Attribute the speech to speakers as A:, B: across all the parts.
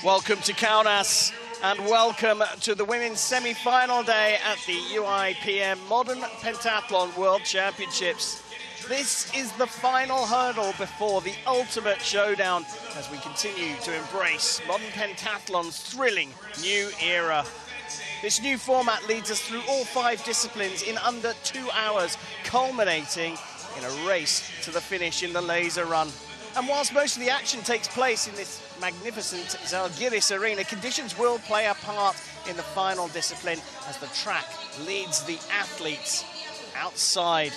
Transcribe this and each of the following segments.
A: Welcome to Kaunas and welcome to the women's semi-final day at the UIPM Modern Pentathlon World Championships. This is the final hurdle before the ultimate showdown as we continue to embrace modern pentathlon's thrilling new era. This new format leads us through all 5 disciplines in under 2 hours, culminating in a race to the finish in the laser run. And whilst most of the action takes place in this magnificent Zalgiris arena, conditions will play a part in the final discipline as the track leads the athletes outside.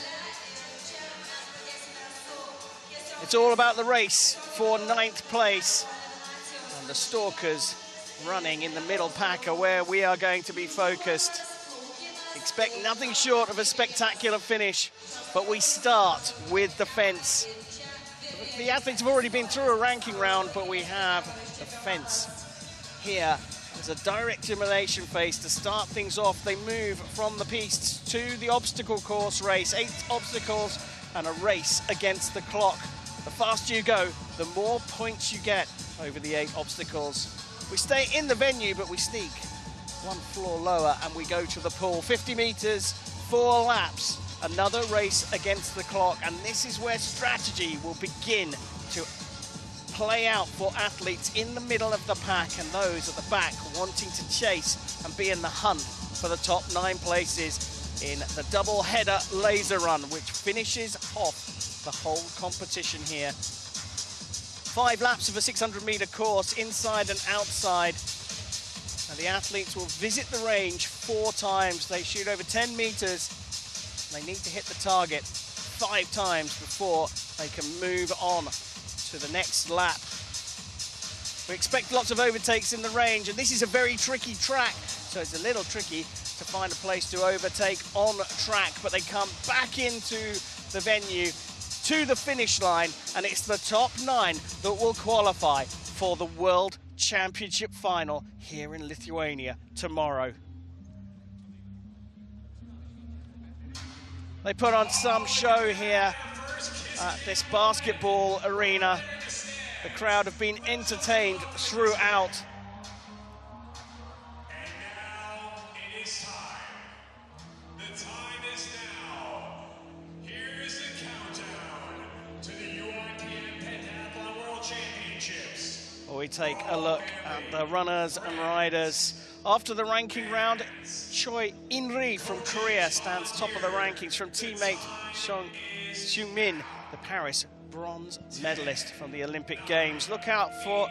A: It's all about the race for 9th place, and the Stalkers running in the middle pack are where we are going to be focused. Expect nothing short of a spectacular finish, but we start with the fence. The athletes have already been through a ranking round, but we have the fence here as a direct elimination phase to start things off. They move from the pistes to the obstacle course race, 8 obstacles and a race against the clock. The faster you go, the more points you get over the 8 obstacles. We stay in the venue, but we sneak 1 floor lower and we go to the pool. 50 meters, 4 laps. Another race against the clock, and this is where strategy will begin to play out for athletes in the middle of the pack and those at the back wanting to chase and be in the hunt for the top 9 places in the double header laser run, which finishes off the whole competition here. 5 laps of a 600-meter course, inside and outside. And the athletes will visit the range 4 times. They shoot over 10 meters. They need to hit the target 5 times before they can move on to the next lap. We expect lots of overtakes in the range, and this is a very tricky track, so it's a little tricky to find a place to overtake on track, but they come back into the venue to the finish line, and it's the top 9 that will qualify for the World Championship final here in Lithuania tomorrow. They put on some show here at this basketball arena. The crowd have been entertained throughout.
B: And now it is time. The time is now. Here is the countdown to the UIPM Pentathlon World Championships.
A: We take a look at the runners and riders. After the ranking round, Choi In-ri from Korea stands top of the rankings from teammate Sung Soo-min, the Paris bronze medalist from the Olympic Games. Look out for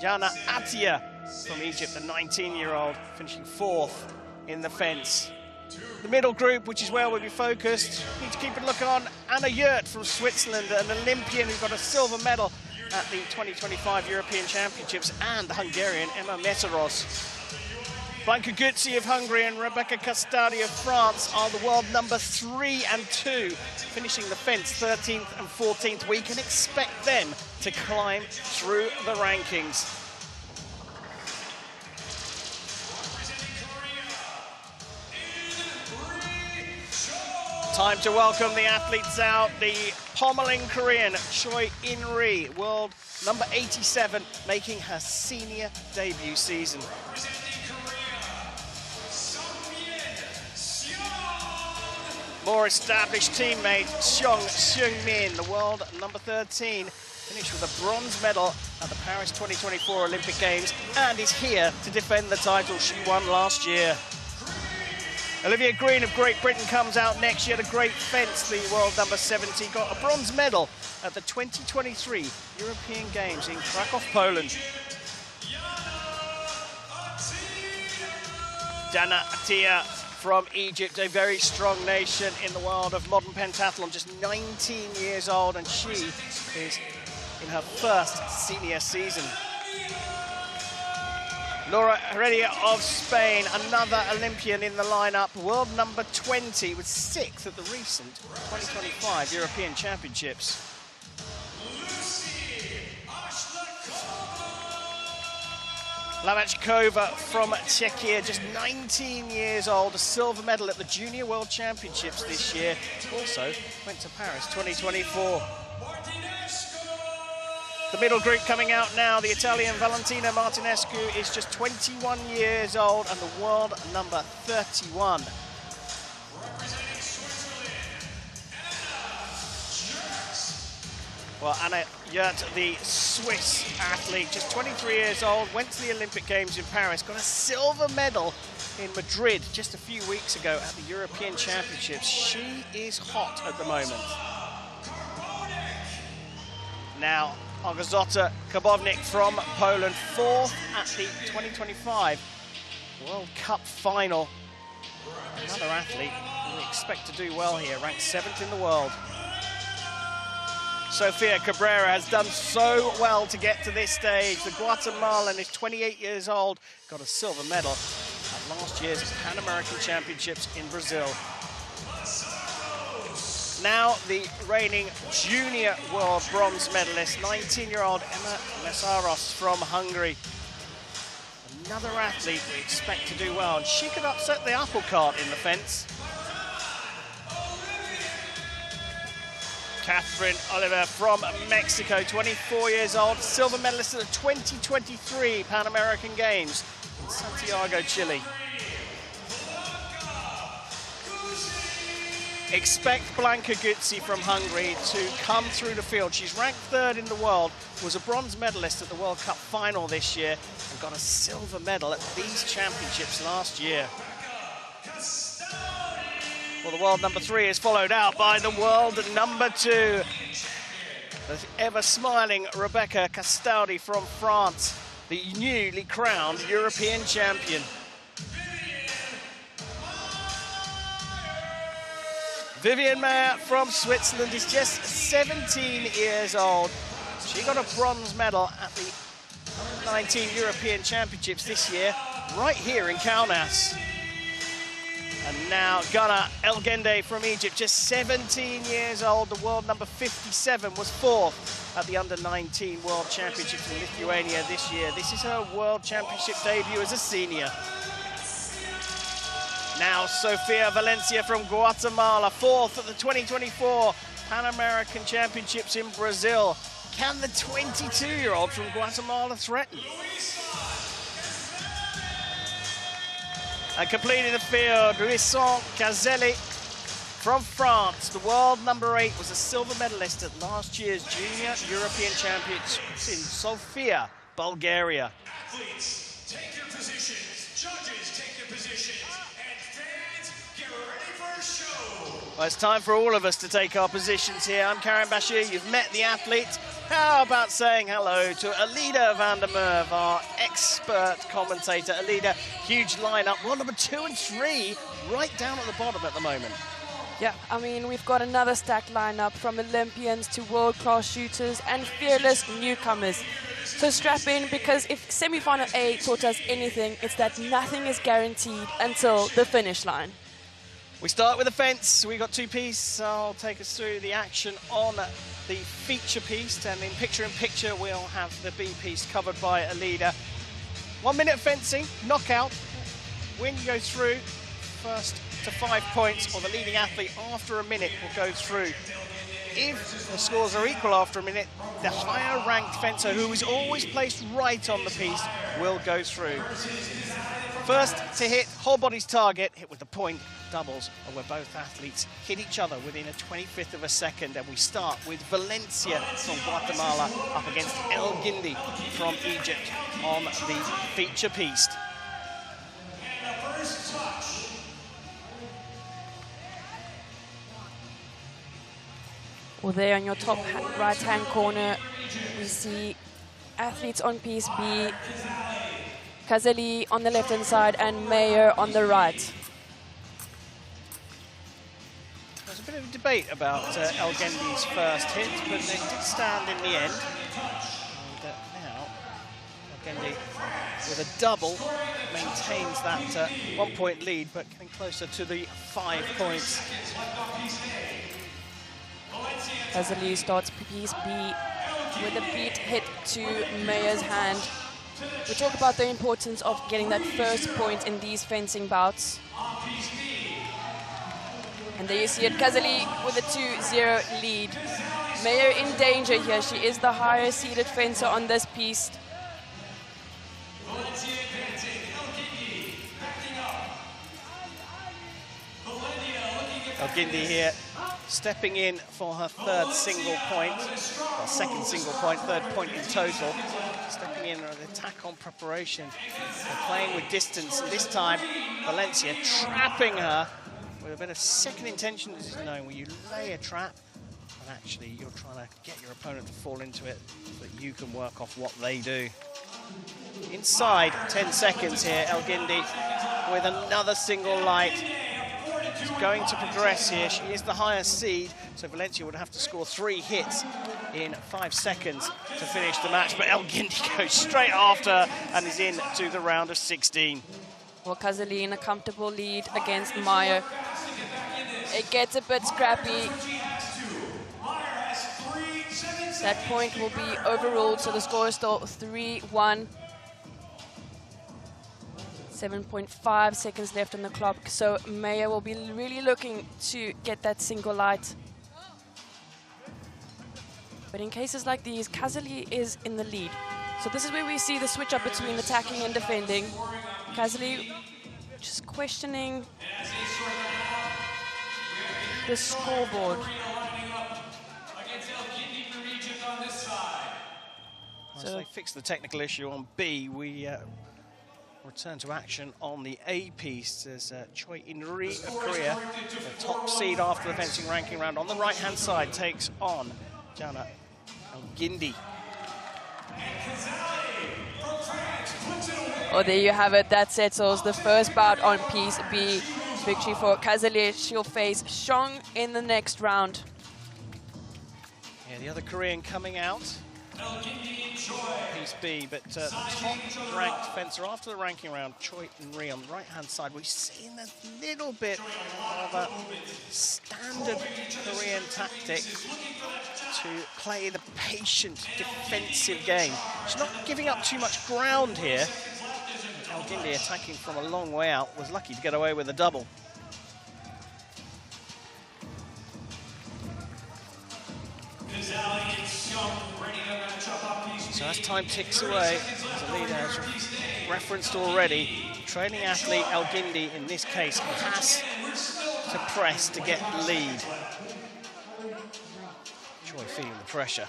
A: Jana Attia from Egypt, the 19-year-old, finishing 4th in the fence. The middle group, which is where we'll be focused, need to keep a look on Anna Yurt from Switzerland, an Olympian who got a silver medal at the 2025 European Championships, and the Hungarian Emma Meteros. Blanka Guzzi of Hungary and Rebecca Castadi of France are the world number 3 and 2, finishing the fence 13th and 14th. We can expect them to climb through the rankings. Time to welcome the athletes out. The pommeling Korean Choi In-ri, world number 87, making her senior debut season. More established teammate Seong Seung-min, the world number 13, finished with a bronze medal at the Paris 2024 Olympic Games and is here to defend the title she won last year. Olivia Green of Great Britain comes out next. She had a great fence, the world number 70, got a bronze medal at the 2023 European Games in Krakow, Poland. Jana Attia from Egypt, a very strong nation in the world of modern pentathlon, just 19 years old, and she is in her 1st senior season. Laura Heredia of Spain, another Olympian in the lineup, world number 20, with 6th at the recent 2025 European Championships. Lavachkova from Czechia, just 19 years old, a silver medal at the Junior World Championships this year. Also went to Paris 2024. The middle group coming out now. The Italian Valentina Martinescu is just 21 years old and the world number 31. Well, Anna Yurt, the Swiss athlete, just 23 years old, went to the Olympic Games in Paris, got a silver medal in Madrid just a few weeks ago at the European Championships. She is hot at the moment. Now, Małgorzata Karbownik from Poland, 4th at the 2025 World Cup final. Another athlete who we expect to do well here, ranked 7th in the world. Sofia Cabrera has done so well to get to this stage. The Guatemalan is 28 years old, got a silver medal at last year's Pan American Championships in Brazil. Now the reigning junior world bronze medalist, 19-year-old Emma Meszaros from Hungary. Another athlete we expect to do well, and she could upset the apple cart in the fence. Catherine Oliver from Mexico, 24 years old, silver medalist at the 2023 Pan American Games in Santiago, Chile. Expect Blanka Guzzi from Hungary to come through the field. She's ranked 3rd in the world, was a bronze medalist at the World Cup final this year, and got a silver medal at these championships last year. Well, the world number 3 is followed out by the world number 2. The ever-smiling Rebecca Castaldi from France, the newly crowned European champion. Vivian Mayer from Switzerland is just 17 years old. She got a bronze medal at the 19 European Championships this year, right here in Kaunas. And now Ghana Elgende from Egypt, just 17 years old, the world number 57, was 4th at the Under-19 World Championships in Lithuania this year. This is her World Championship debut as a senior. Now Sofia Valencia from Guatemala, 4th at the 2024 Pan American Championships in Brazil. Can the 22-year-old from Guatemala threaten? And completing the field, Louison Cazelli from France. The world number 8 was a silver medalist at last year's Junior European Championships in Sofia, Bulgaria.
B: Athletes, take your positions. Judges, take your positions. And fans, get ready for a show.
A: Well, it's time for all of us to take our positions here. I'm Karen Bashir. You've met the athletes. How about saying hello to Alida van der Merwe, our expert commentator. Alida, huge lineup. World number 2 and 3 right down at the bottom at the moment.
C: Yeah, I mean, we've got another stacked lineup from Olympians to world-class shooters and fearless newcomers. So strap in, because if semi-final A taught us anything, it's that nothing is guaranteed until the finish line.
A: We start with the fence. We got 2 pieces. I'll take us through the action on the feature piece, and in picture we'll have the B piece covered by Alida. 1 minute fencing, knockout. When you go through, first to 5 points, or the leading athlete after a minute will go through. If the scores are equal after a minute, the higher ranked fencer, who is always placed right on the piece, will go through. First to hit whole body's target, hit with the point, doubles, and where both athletes hit each other within a 25th of a second. And we start with Valencia from Guatemala up against El Guindi from Egypt on the feature piece.
B: And the first touch.
C: Well, there on your top right-hand corner, we see athletes on piece B, Cazelli on the left-hand side and Mayer on the right.
A: There's a bit of a debate about El Guindi's first hit, but they did stand in the end. And now, El Guindi with a double maintains that 1 point lead, but getting closer to the 5 points.
C: Cazelli starts piece B with a beat hit to Mayer's hand. We talk about the importance of getting that first point in these fencing bouts. And there you see it, Cazelli with a 2-0 lead. Mayer in danger here. She is the higher seeded fencer on this piece.
A: Elgindi here, stepping in for her third single point, or second single point, third point in total. Stepping in an attack on preparation. They're playing with distance, and this time Valencia trapping her with a bit of second intention. This is knowing where you lay a trap, and actually you're trying to get your opponent to fall into it, so that you can work off what they do. Inside 10 seconds here, Elgindi with another single light. She's going to progress here. She is the highest seed, so Valencia would have to score 3 hits in 5 seconds to finish the match. But Elgindi goes straight after and is in to the round of 16.
C: Well, Kazali in a comfortable lead against Meyer. It gets a bit scrappy. That point will be overruled, so the score is still 3-1. 7.5 seconds left on the clock, so Meyer will be really looking to get that single light. But in cases like these, Kazali is in the lead. So this is where we see the switch up between attacking and defending. Kazali just questioning the scoreboard.
A: So they fixed the technical issue on B. We return to action on the A piece as Choi In-ri of Korea, the top seed after the fencing ranking round, on the right-hand side takes on Jana Elgindi.
C: Oh, there you have it. That settles the first bout on piece B. Victory for Kazali. She'll face Shong in the next round.
A: Yeah, the other Korean coming out. Piece B, but the top-ranked fencer after the ranking round, Choi In-ri on the right-hand side. We've seen a little bit of a standard Korean tactic to play the patient defensive game. She's not giving up too much ground here. Elgindi, attacking from a long way out, was lucky to get away with a double. So as time ticks away, as the leader has referenced already, training athlete Elgindi in this case has to press to get the lead. Choi feeling the pressure.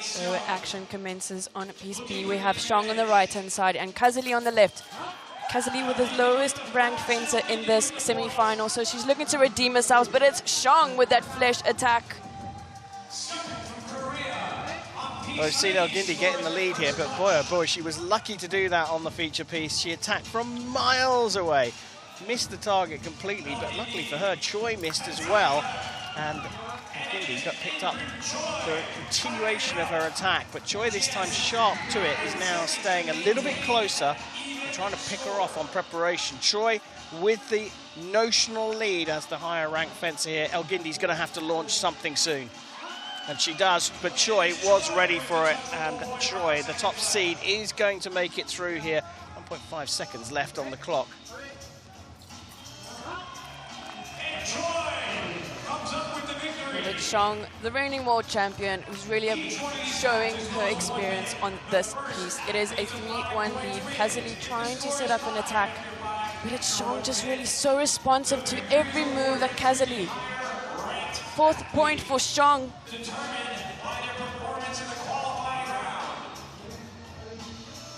C: So action commences on piece B. We have Shong on the right-hand side and Kazali on the left. Kazali with the lowest ranked fencer in this semi-final, so she's looking to redeem herself, but it's Shong with that flesh attack.
A: Well, we've seen Elgindi getting the lead here, but boy, oh boy, she was lucky to do that on the feature piece. She attacked from miles away, missed the target completely, but luckily for her, Choi missed as well, and Elgindi got picked up for a continuation of her attack, but Choi, this time sharp to it, is now staying a little bit closer and trying to pick her off on preparation. Choi with the notional lead as the higher ranked fencer here. Elgindi's going to have to launch something soon. And she does, but Choi was ready for it, and Choi, the top seed, is going to make it through here. 1.5 seconds left on the clock.
C: Shong, the reigning world champion, who's really showing her experience on this piece. It is a 3-1 lead. Kazali trying to set up an attack, but it's Shong just really so responsive to every move that Kazali. 4th point for Shong.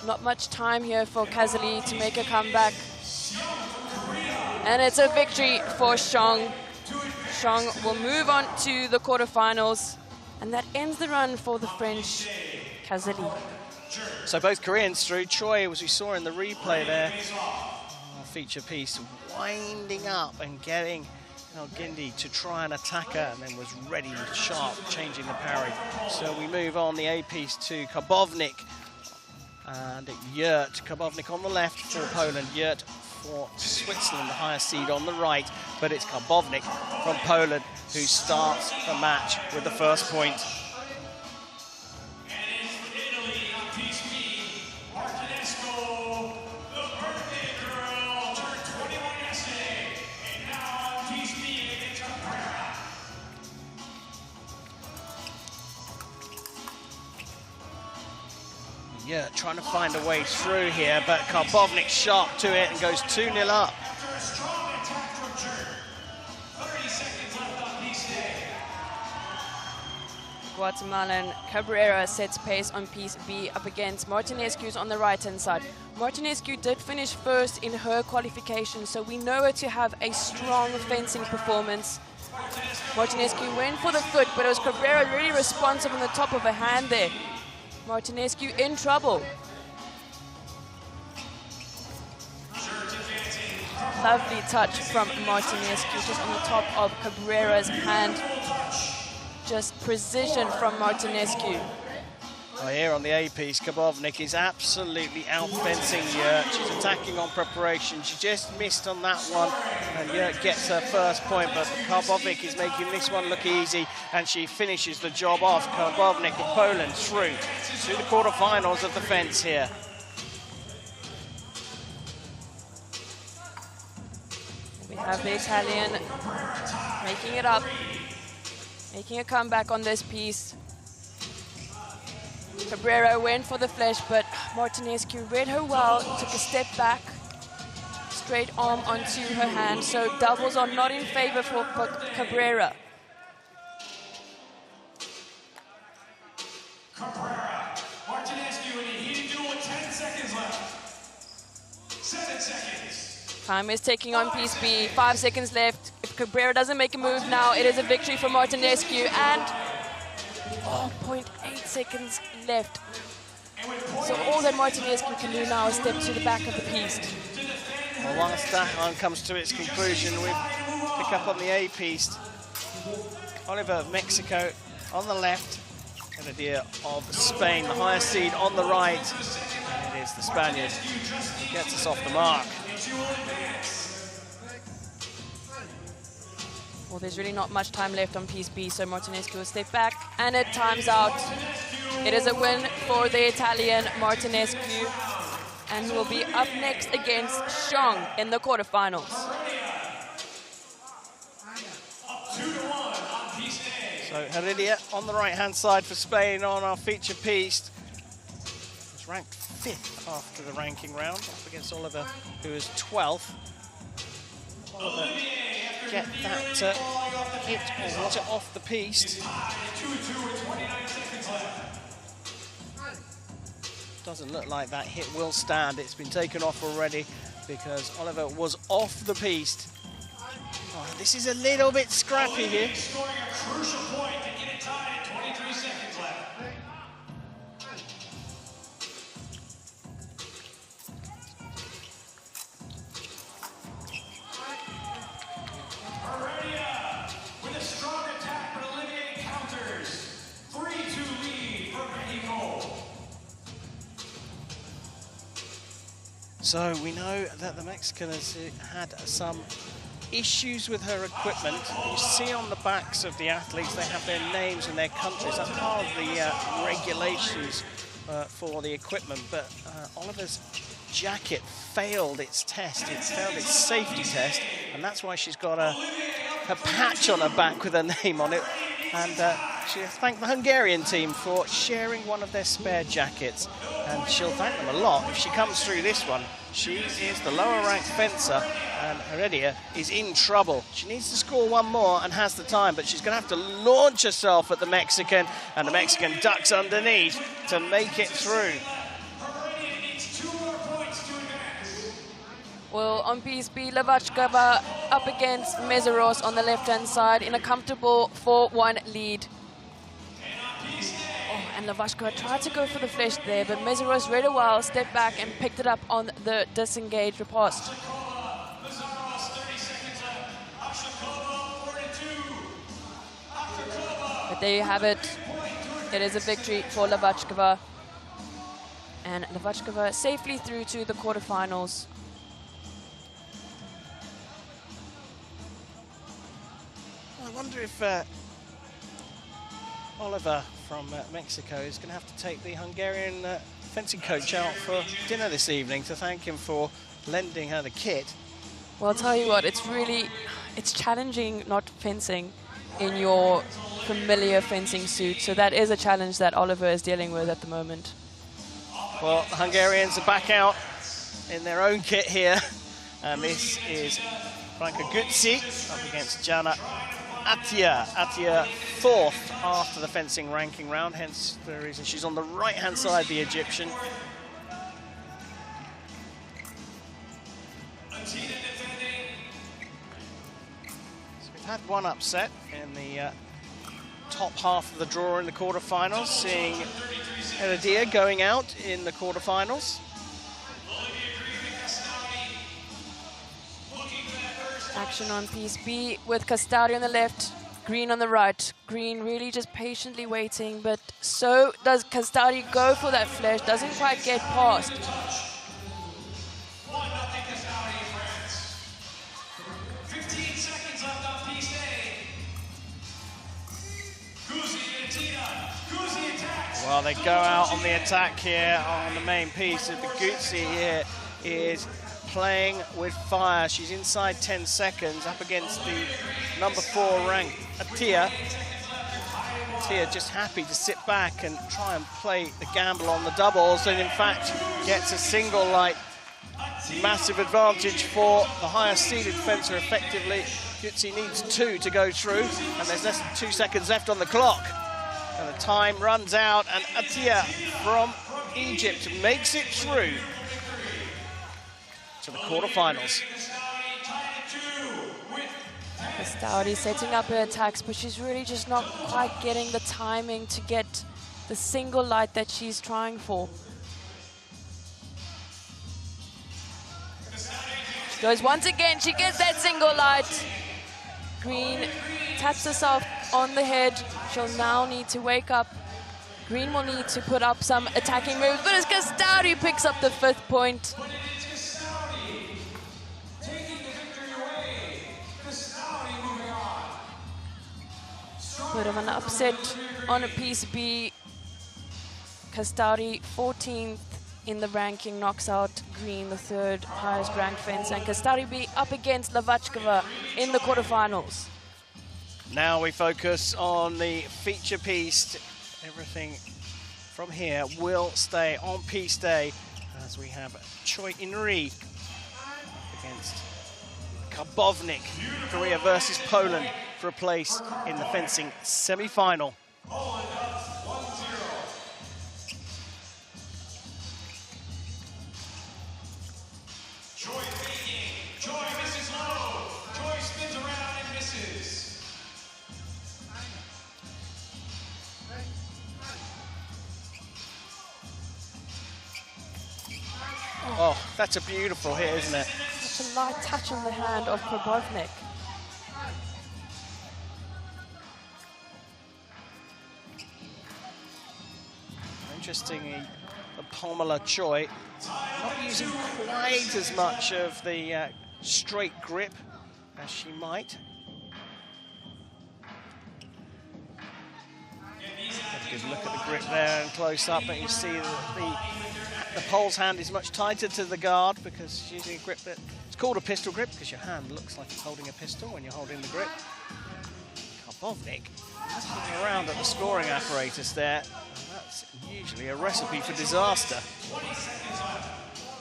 C: Not much time here for Kazali to make a comeback. And it's a victory for Shong. Shong will move on to the quarterfinals, and that ends the run for the French Kazali.
A: So both Koreans through. Choi, as we saw in the replay there, feature piece, winding up and getting Elgindi to try and attack her, and then was ready, sharp, changing the parry. So we move on the A piece to Karbovnik and Yurt. Karbovnik on the left for Poland, Yurt for Switzerland, the higher seed on the right, but it's Karbovnik from Poland who starts the match with the first point. Yeah, trying to find a way through here, but Karbovnik sharp to it and goes 2-0 up.
C: Guatemalan Cabrera sets pace on piece B up against Martinescu's on the right-hand side. Martinescu did finish first in her qualification, so we know her to have a strong fencing performance. Martinescu went for the foot, but it was Cabrera really responsive on the top of her hand there. Martinescu in trouble. Lovely touch from Martinescu just on the top of Cabrera's hand. Just precision from Martinescu.
A: Well, here on the A piece, Karbovnik is absolutely out-fencing Yurt. She's attacking on preparation. She just missed on that one, and Yurt gets her first point, but Karbovnik is making this one look easy, and she finishes the job off. Karbovnik of Poland through to the quarterfinals of the fence here.
C: We have the Italian making it up, making a comeback on this piece. Cabrera went for the flesh, but Martinescu read her well, took a step back, straight arm onto her hand, so doubles are not in favor for Cabrera.
B: Cabrera, Martinescu in a heated duel with 10 seconds left. 7 seconds.
C: Time is ticking on piece B, 5 seconds left. If Cabrera doesn't make a move now, it is a victory for Martinescu, and 0.8 seconds left. So all that Martinescu can do now is step to the back of the piece.
A: Well, once that one comes to its conclusion, we pick up on the A piece. Oliver of Mexico on the left, Heredia of Spain, the highest seed on the right. And it is the Spaniard who gets us off the mark.
C: Well, there's really not much time left on piece B, so Martinescu will step back, and it times out. It is a win for the Italian Martinescu, and will be up next against Xiong in the quarterfinals.
A: So Heredia on the right-hand side for Spain on our feature piece. It's ranked 5th after the ranking round, up against Oliver, who is 12th. Oliver get that hit or water off the piece. Doesn't look like that hit will stand. It's been taken off already because Oliver was off the piece. Oh, this is a little bit scrappy here.
B: Scoring a crucial point to get it tied at 23 seconds left. Heredia with a strong attack, but Olivier counters. 3-2 lead for Mexico.
A: So we know that the Mexican has had some issues with her equipment. You see on the backs of the athletes, they have their names and their countries. That's part of the regulations for the equipment. But Oliver's jacket failed its test. It failed its safety test, and that's why she's got a patch on her back with her name on it. And she thanked the Hungarian team for sharing one of their spare jackets, and she'll thank them a lot if she comes through this one. She is the lower-ranked fencer, and Heredia is in trouble. She needs to score one more and has the time, but she's going to have to launch herself at the Mexican, and the Mexican ducks underneath to make it through.
C: Well, on piece B, Lavachkova up against Meseros on the left-hand side in a comfortable 4-1 lead. Oh, and Lavachkova tried to go for the flesh there, but Meseros read it well, stepped back and picked it up on the disengaged riposte. But there you have it. It is a victory for Lavachkova. And Lavachkova safely through to the quarterfinals.
A: I wonder if Oliver from Mexico is going to have to take the Hungarian fencing coach out for dinner this evening to thank him for lending her the kit.
C: Well, I'll tell you what, it's challenging not fencing in your familiar fencing suit. So that is a challenge that Oliver is dealing with at the moment.
A: Well, the Hungarians are back out in their own kit here. And this is Franca Guzzi up against Jana Attia. Attia fourth after the fencing ranking round, hence the reason she's on the right-hand side, the Egyptian. So we've had one upset in the top half of the draw in the quarterfinals, seeing Elidia going out in the quarterfinals.
C: Action on piece B with Castari on the left, Green on the right. Green really just patiently waiting, but so does Castari go for that flash, doesn't quite get past.
B: 1-0 Castari, France. 15 seconds left on piece A. Guzzi and Tina. Guzzi attacks.
A: Well, they go out on the attack here on the main piece. The Guzzi here is playing with fire. She's inside 10 seconds up against the number 4 ranked Attia. Attia just happy to sit back and try and play the gamble on the doubles, and in fact gets a single light. Massive advantage for the higher seeded fencer effectively. Guzzi needs 2 to go through, and there's less than 2 seconds left on the clock. And the time runs out, and Attia from Egypt makes it through to the quarterfinals.
C: Castari setting up her attacks, but she's really just not quite getting the timing to get the single light that she's trying for. She goes once again, she gets that single light. Green taps herself on the head. She'll now need to wake up. Green will need to put up some attacking moves, but as Castari picks up the 5th point. Bit of an upset on a piece B. Castari 14th in the ranking knocks out Green, the 3rd highest ranked fencer, and Castari B up against Lavachkova in the quarterfinals.
A: Now we focus on the feature piece. Everything from here will stay on piece day as we have Choi In-ri against Karbovnik. Korea versus Poland for a place in the fencing semi-final.
B: Joy faking. Joy misses low. Joy spins around and misses.
A: Oh, that's a beautiful hit, isn't it?
C: Such a light touch on the hand of Karbovnik.
A: Interestingly, the Pamela Choi not using quite as much of the straight grip as she might. Have a good look at the grip there and close up, but you see that the pole's hand is much tighter to the guard because she's using a grip that it's called a pistol grip because your hand looks like it's holding a pistol when you're holding the grip. Karbovnik looking around at the scoring apparatus there. That's usually a recipe for disaster.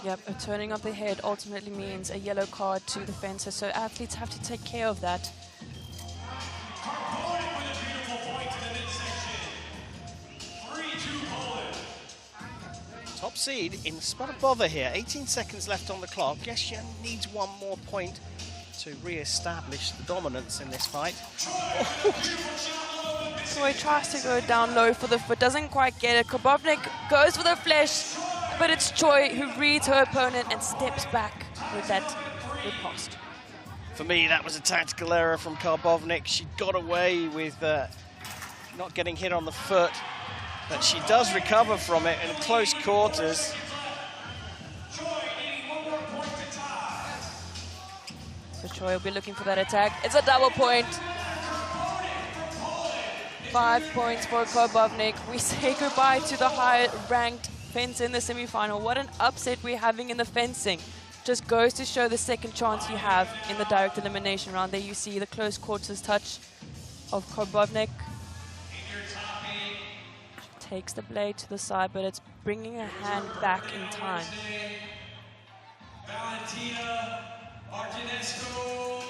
C: Yep, a turning of the head ultimately means a yellow card to the fencer, so athletes have to take care of that.
A: Top seed in the spot of bother here. 18 seconds left on the clock. Yes, she only needs 1 more point to re-establish the dominance in this fight.
C: Choi tries to go down low for the foot, doesn't quite get it. Karbovnik goes for the flesh, but it's Choi who reads her opponent and steps back with that riposte.
A: For me, that was a tactical error from Karbovnik. She got away with not getting hit on the foot, but she does recover from it in close quarters.
C: So Choi will be looking for that attack. It's a double point. 5 points for Karbovnik. We say goodbye to the high-ranked fencer in the semi-final. What an upset we're having in the fencing. Just goes to show the second chance you have in the direct elimination round. There you see the close quarters touch of Karbovnik. takes the blade to the side, but it's bringing her hand back in time.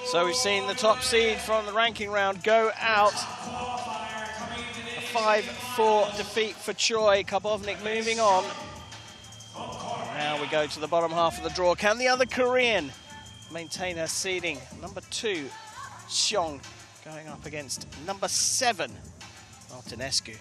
A: So we've seen the top seed from the ranking round go out. A 5-4 defeat for Choi. Kabovnik moving on. And now we go to the bottom half of the draw. Can the other Korean maintain her seeding? Number 2, Xiong, going up against number 7, Martinescu.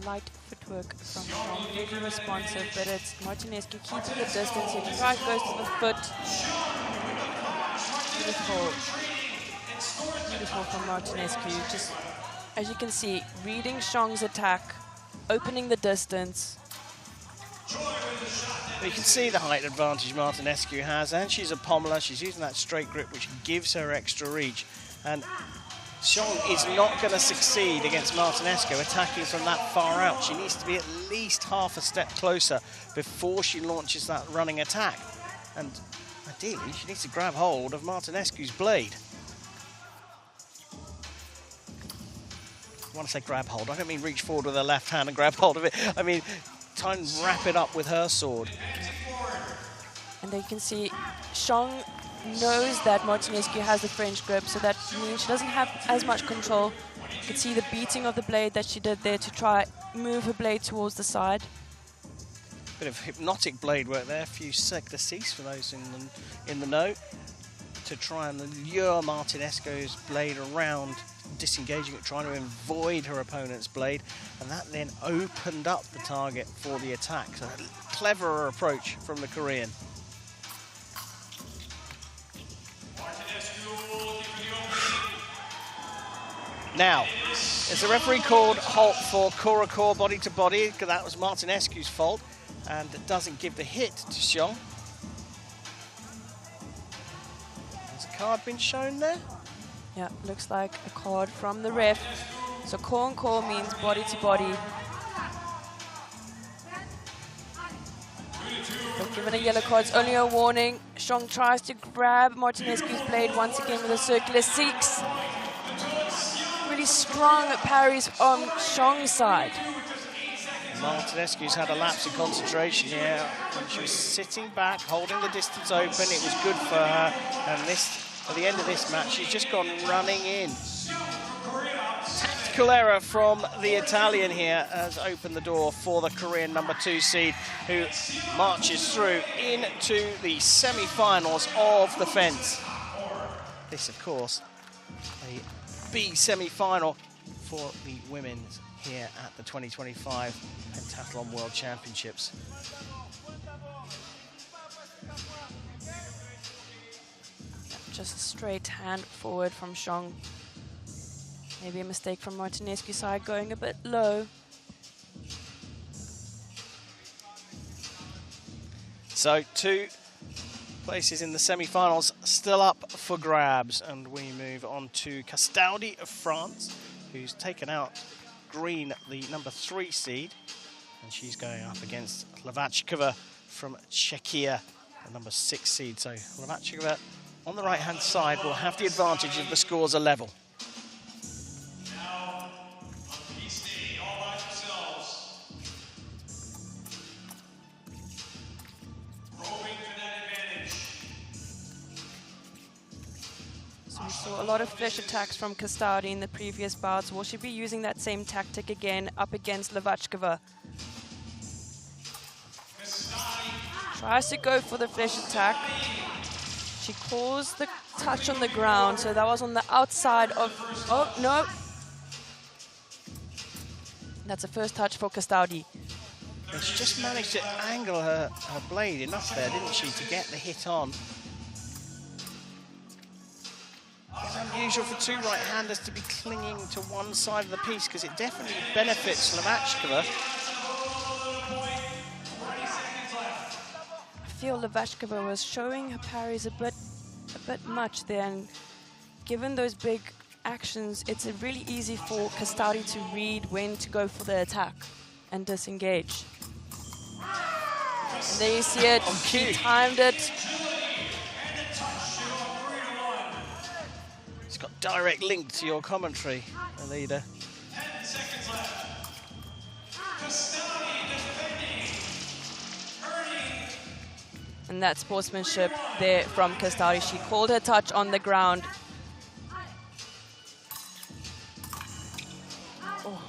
C: Light footwork from Xiong, really responsive, but it's Martinescu keeping the distance here. Try goes to the foot. Beautiful. Beautiful from Martinescu. Just, as you can see, reading Xiong's attack, opening the distance.
A: You can see the height advantage Martinescu has, and she's a pommeler. She's using that straight grip, which gives her extra reach. And Xiong is not going to succeed against Martinescu attacking from that far out. She needs to be at least half a step closer before she launches that running attack. And ideally, she needs to grab hold of Martinescu's blade. I want to say grab hold. I don't mean reach forward with her left hand and grab hold of it. I mean, try and wrap it up with her sword.
C: And there you can see Xiong knows that Martinescu has the French grip, so that means she doesn't have as much control. You can see the beating of the blade that she did there to try move her blade towards the side.
A: Bit of hypnotic blade work there, a few sec de cease for those in the know, to try and lure Martinescu's blade around, disengaging it, trying to avoid her opponent's blade, and that then opened up the target for the attack. So a cleverer approach from the Korean. Now, there's a referee called halt for core body to body, because that was Martinescu's fault, and it doesn't give the hit to Xiong. Has a card been shown there?
C: Yeah, looks like a card from the ref. So core means body to body. But given a yellow card, it's only a warning. Xiong tries to grab Martinescu's blade once again with a circular six. Really strong parries on Xiong's side.
A: Martinescu's had a lapse in concentration here. When she was sitting back, holding the distance open, it was good for her. And this, at the end of this match, she's just gone running in. Tactical error from the Italian here has opened the door for the Korean number 2 seed, who marches through into the semi-finals of the fence. This, of course, a B semi-final for the women's here at the 2025 Pentathlon World Championships.
C: Just a straight hand forward from Xiong. Maybe a mistake from Martinescu's side, going a bit low.
A: So 2 places in the semi-finals still up for grabs, and we move on to Castaudi of France, who's taken out Green, the number 3 seed, and she's going up against Hlavackova from Czechia, the number 6 seed. So Hlavackova on the right-hand side will have the advantage if the scores are level.
C: A lot of flesh attacks from Castaudi in the previous bouts. Will she be using that same tactic again up against Hlavackova? Tries to go for the flesh attack. She calls the touch on the ground, so that was on the outside of... Oh, no. That's a first touch for Castaudi.
A: She just managed to angle her blade enough there, didn't she, to get the hit on. It's unusual for 2 right-handers to be clinging to one side of the piece, because it definitely benefits Hlavackova.
C: I feel Hlavackova was showing her parries a bit much there, and given those big actions, it's really easy for Castaudi to read when to go for the attack and disengage. And there you see it. She timed it.
A: It's got direct link to your commentary, Alida.
C: And that sportsmanship there from Kostadi. She called her touch on the ground. Oh.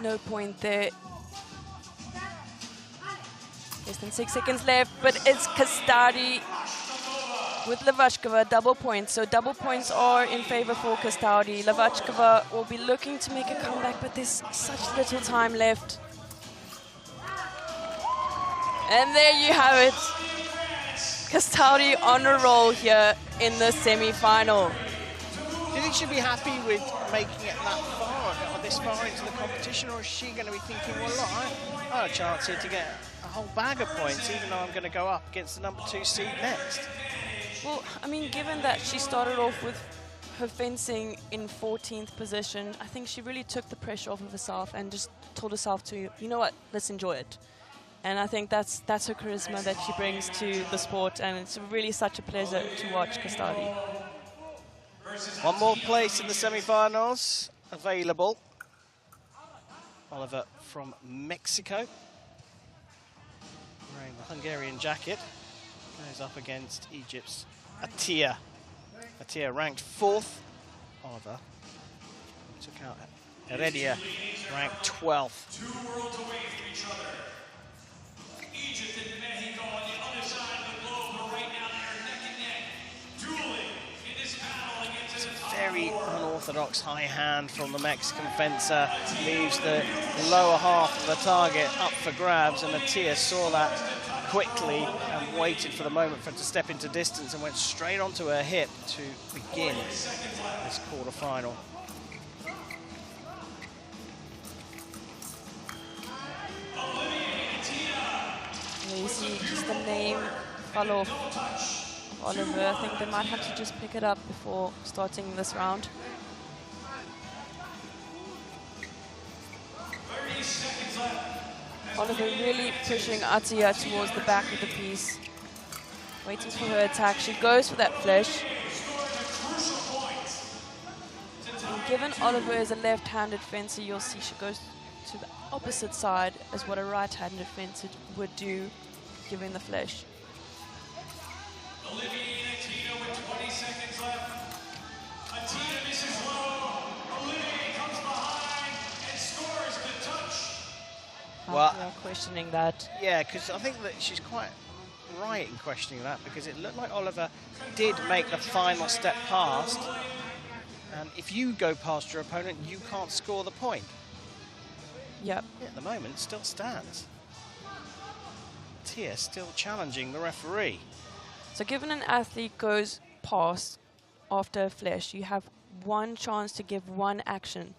C: No point there. Less than 6 seconds left, but it's Kostadi with Levashkova, double points. So double points are in favor for Kostadi. Levashkova will be looking to make a comeback, but there's such little time left. And there you have it. Kostadi on a roll here in the semi-final.
A: Do you think she'd be happy with making it that far, or this far into the competition, or is she going to be thinking, well, look, I have a chance here to get a whole bag of points, even though I'm going to go up against the number 2 seed next?
C: Well, I mean, given that she started off with her fencing in 14th position, I think she really took the pressure off of herself and just told herself to, you know what, let's enjoy it. And I think that's her charisma that she brings to the sport, and it's really such a pleasure to watch Kostadi.
A: One more place in the semi-finals available. Oliver from Mexico, wearing the Hungarian jacket, goes up against Egypt's Atia. Atia ranked 4th. Oliver took out Heredia, ranked 12th.
B: 2 worlds away from each other. Egypt and Mexico on the other side of the globe, but right now they are neck and neck, dueling in this battle against the top.
A: Very unorthodox high hand from the Mexican fencer, leaves the lower half of the target up for grabs, and Atia saw that quickly and waited for the moment for it to step into distance and went straight onto her hip to begin this quarterfinal.
C: You see just the name fall off Oliver. I think they might have to just pick it up before starting this round.
B: 30 seconds left.
C: Oliver really pushing Atia towards the back of the piece. Waiting for her attack. She goes for that flush. And given Oliver is a left-handed fencer, you'll see she goes to the opposite side as what a right-handed fencer would do, giving the flush.
B: Olivia and Atia with 20 seconds left. Atia misses low. Olivia comes behind and scores the touch.
A: Well,
C: We are questioning that.
A: yeah, because I think that she's quite right in questioning that, because it looked like Oliver did make the final step past, and if you go past your opponent, you can't score the point.
C: Yep.
A: At the moment, it still stands. Tia still challenging the referee.
C: So given an athlete goes past after a flash, you have one chance to give one action,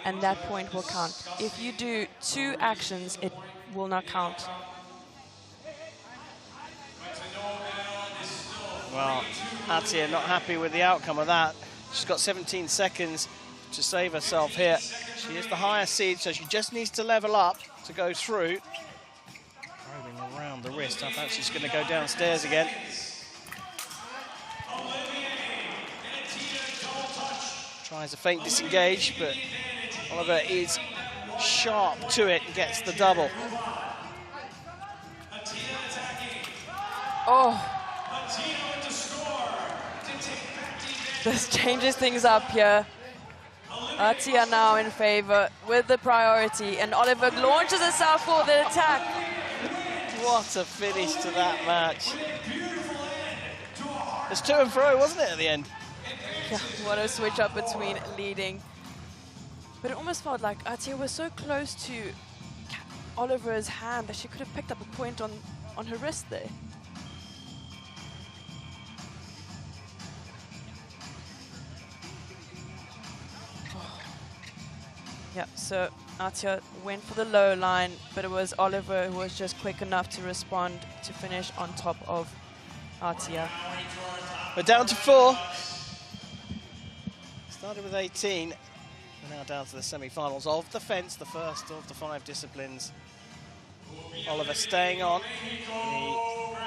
C: and that point will count. If you do 2 actions, it will not count.
A: Well, Atia not happy with the outcome of that. She's got 17 seconds to save herself here. She is the higher seed, so she just needs to level up to go through. Probing around the wrist. I think she's going to go downstairs again. Tries a feint disengage, but Oliver is sharp to it and gets the double.
C: Oh! This changes things up here. Atia now in favor with the priority, and Oliver launches herself for the attack.
A: What a finish to that match. It's to and fro, wasn't it, at the end?
C: Yeah, what a switch up between leading. But it almost felt like Atia was so close to Oliver's hand that she could have picked up a point on her wrist there. Yeah, so Atia went for the low line, but it was Oliver who was just quick enough to respond to finish on top of Atia.
A: We're down to 4. Started with 18. We're now down to the semi-finals of the fence, the first of the 5 disciplines. Oliver staying on.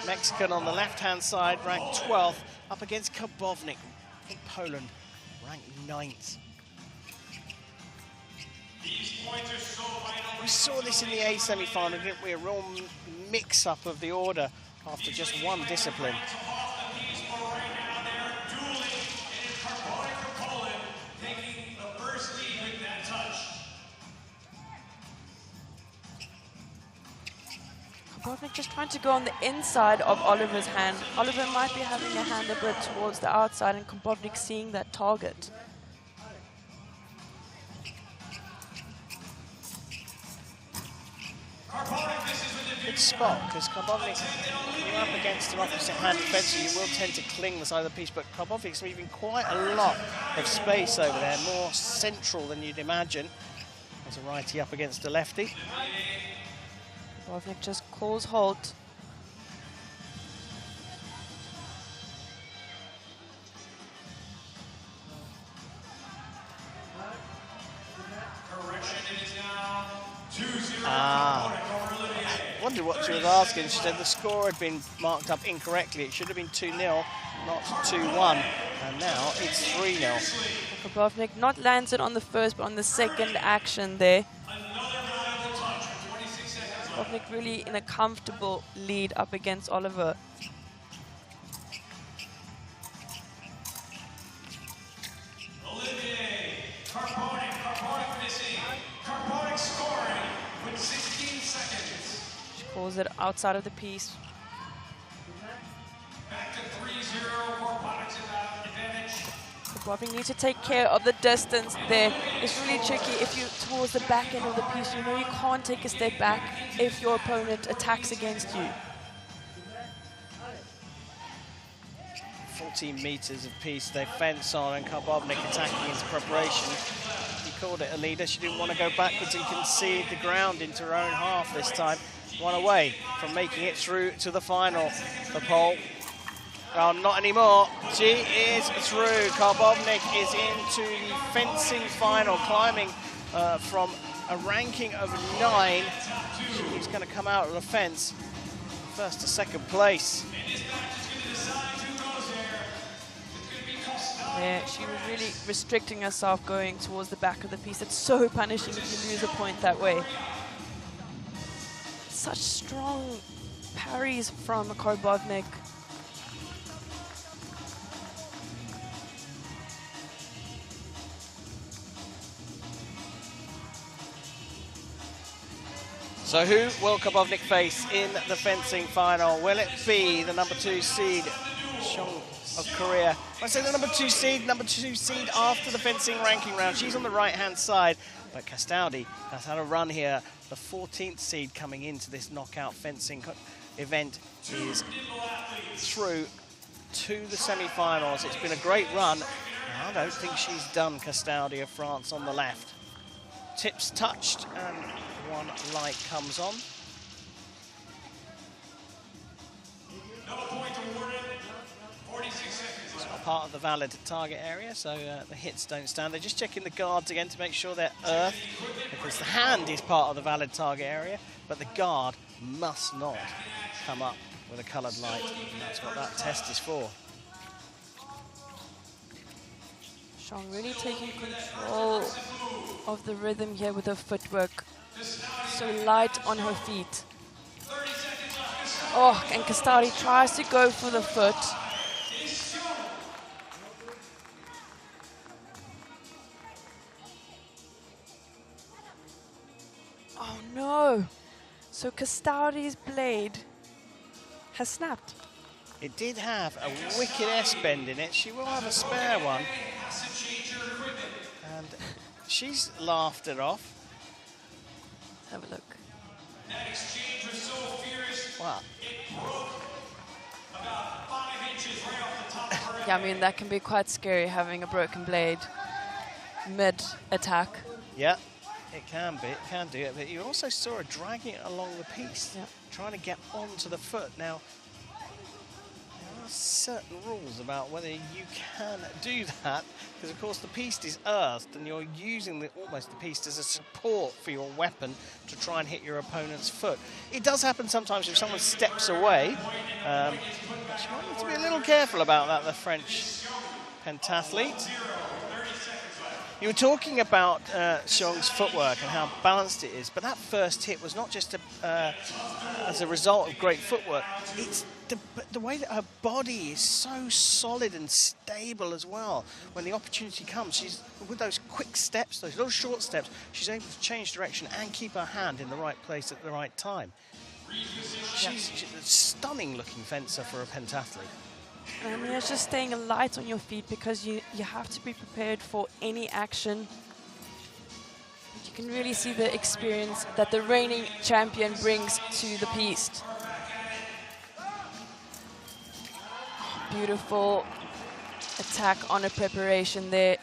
A: The Mexican on the left-hand side, ranked 12th, up against Karbownik from Poland, ranked 9th. We saw this in the A semi-final, didn't we? A real mix-up of the order after just one discipline.
C: Karbownik just trying to go on the inside of Oliver's hand. Oliver might be having a hand a bit towards the outside and Karbownik seeing that target.
A: Good spot, because Karbownik, when you're up against an opposite hand defender, you will tend to cling the side of the piece, but Karbownik's leaving quite a lot of space over there, more central than you'd imagine. There's a righty up against a lefty.
C: Karbownik just calls halt.
A: I wondered what she was asking. She said the score had been marked up incorrectly. It should have been 2-0, not 2-1. And now it's 3-0.
C: Karbownik not landed on the first, but on the second action there. Karbownik really in a comfortable lead up against Oliver. She calls it outside of the piece. Karbownik needs to take care of the distance there. It's really tricky if you're towards the back end of the piece. You know you can't take a step back if your opponent attacks against you.
A: 14 metres of piece they fence on, and Karbownik attacking into preparation. He called it a leader. She didn't want to go backwards and concede the ground into her own half this time. One away from making it through to the final. The pole. Well, not anymore. She is through. Karbownik is into the fencing final, climbing from a ranking of 9. She's going to come out of the fence first to second place.
C: Yeah, she was really restricting herself going towards the back of the piece. It's so punishing if you lose a point that way. Such strong parries from Karbownik.
A: So who will Karbownik face in the fencing final? Will it be the number 2 seed, Chong of Korea? I say the number 2 seed after the fencing ranking round. She's on the right-hand side, but Castaldi has had a run here. The 14th seed coming into this knockout fencing event is through to the semi-finals. It's been a great run. I don't think she's done, Castaldi of France on the left. Tips touched and one light comes on. It's not part of the valid target area, so the hits don't stand. They're just checking the guards again to make sure they're earthed, because the hand is part of the valid target area, but the guard must not come up with a coloured light, and that's what that test is for.
C: Chong really taking control of the rhythm here with her footwork. So light on her feet. Oh, and Castaldi tries to go for the foot. Oh no! So Castaldi's blade has snapped.
A: It did have a wicked S-bend in it. She will have a spare one. And she's laughed it off.
C: Let's have a look.
B: That exchange was so fierce,
A: Wow.
B: it broke about 5 inches right off the top of her head.
C: Yeah, I mean, that can be quite scary, having a broken blade mid-attack.
A: Yeah, it can be. It can do it. But you also saw her dragging it along the piece, trying to get onto the foot. Now, there are certain rules about whether you can do that, because of course the piste is earthed and you're using almost the piste as a support for your weapon to try and hit your opponent's foot. It does happen sometimes if someone steps away. But you might need to be a little careful about that, the French pentathlete. You were talking about Xiong's footwork and how balanced it is, but that first hit was not just as a result of great footwork. It's the way that her body is so solid and stable as well. When the opportunity comes, she's with those quick steps, those little short steps, she's able to change direction and keep her hand in the right place at the right time. She's a stunning-looking fencer for a pentathlete.
C: I mean, it's just staying light on your feet because you have to be prepared for any action. You can really see the experience that the reigning champion brings to the piste. Beautiful attack on a preparation there.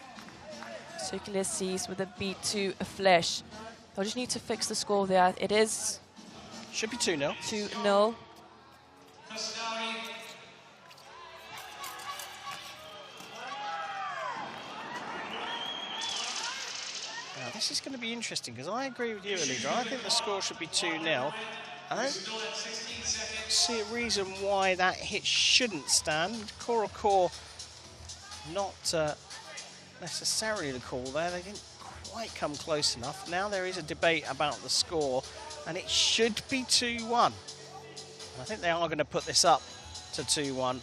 C: Circular C's with a beat to a flesh. They'll just need to fix the score there. It is...
A: Should be 2-0.
C: 2-0.
A: Now, this is going to be interesting because I agree with you, Alida. I think the score should be 2-0. I don't see a reason why that hit shouldn't stand. Core, not necessarily the call there. They didn't quite come close enough. Now there is a debate about the score, and it should be 2-1. I think they are going to put this up to 2-1.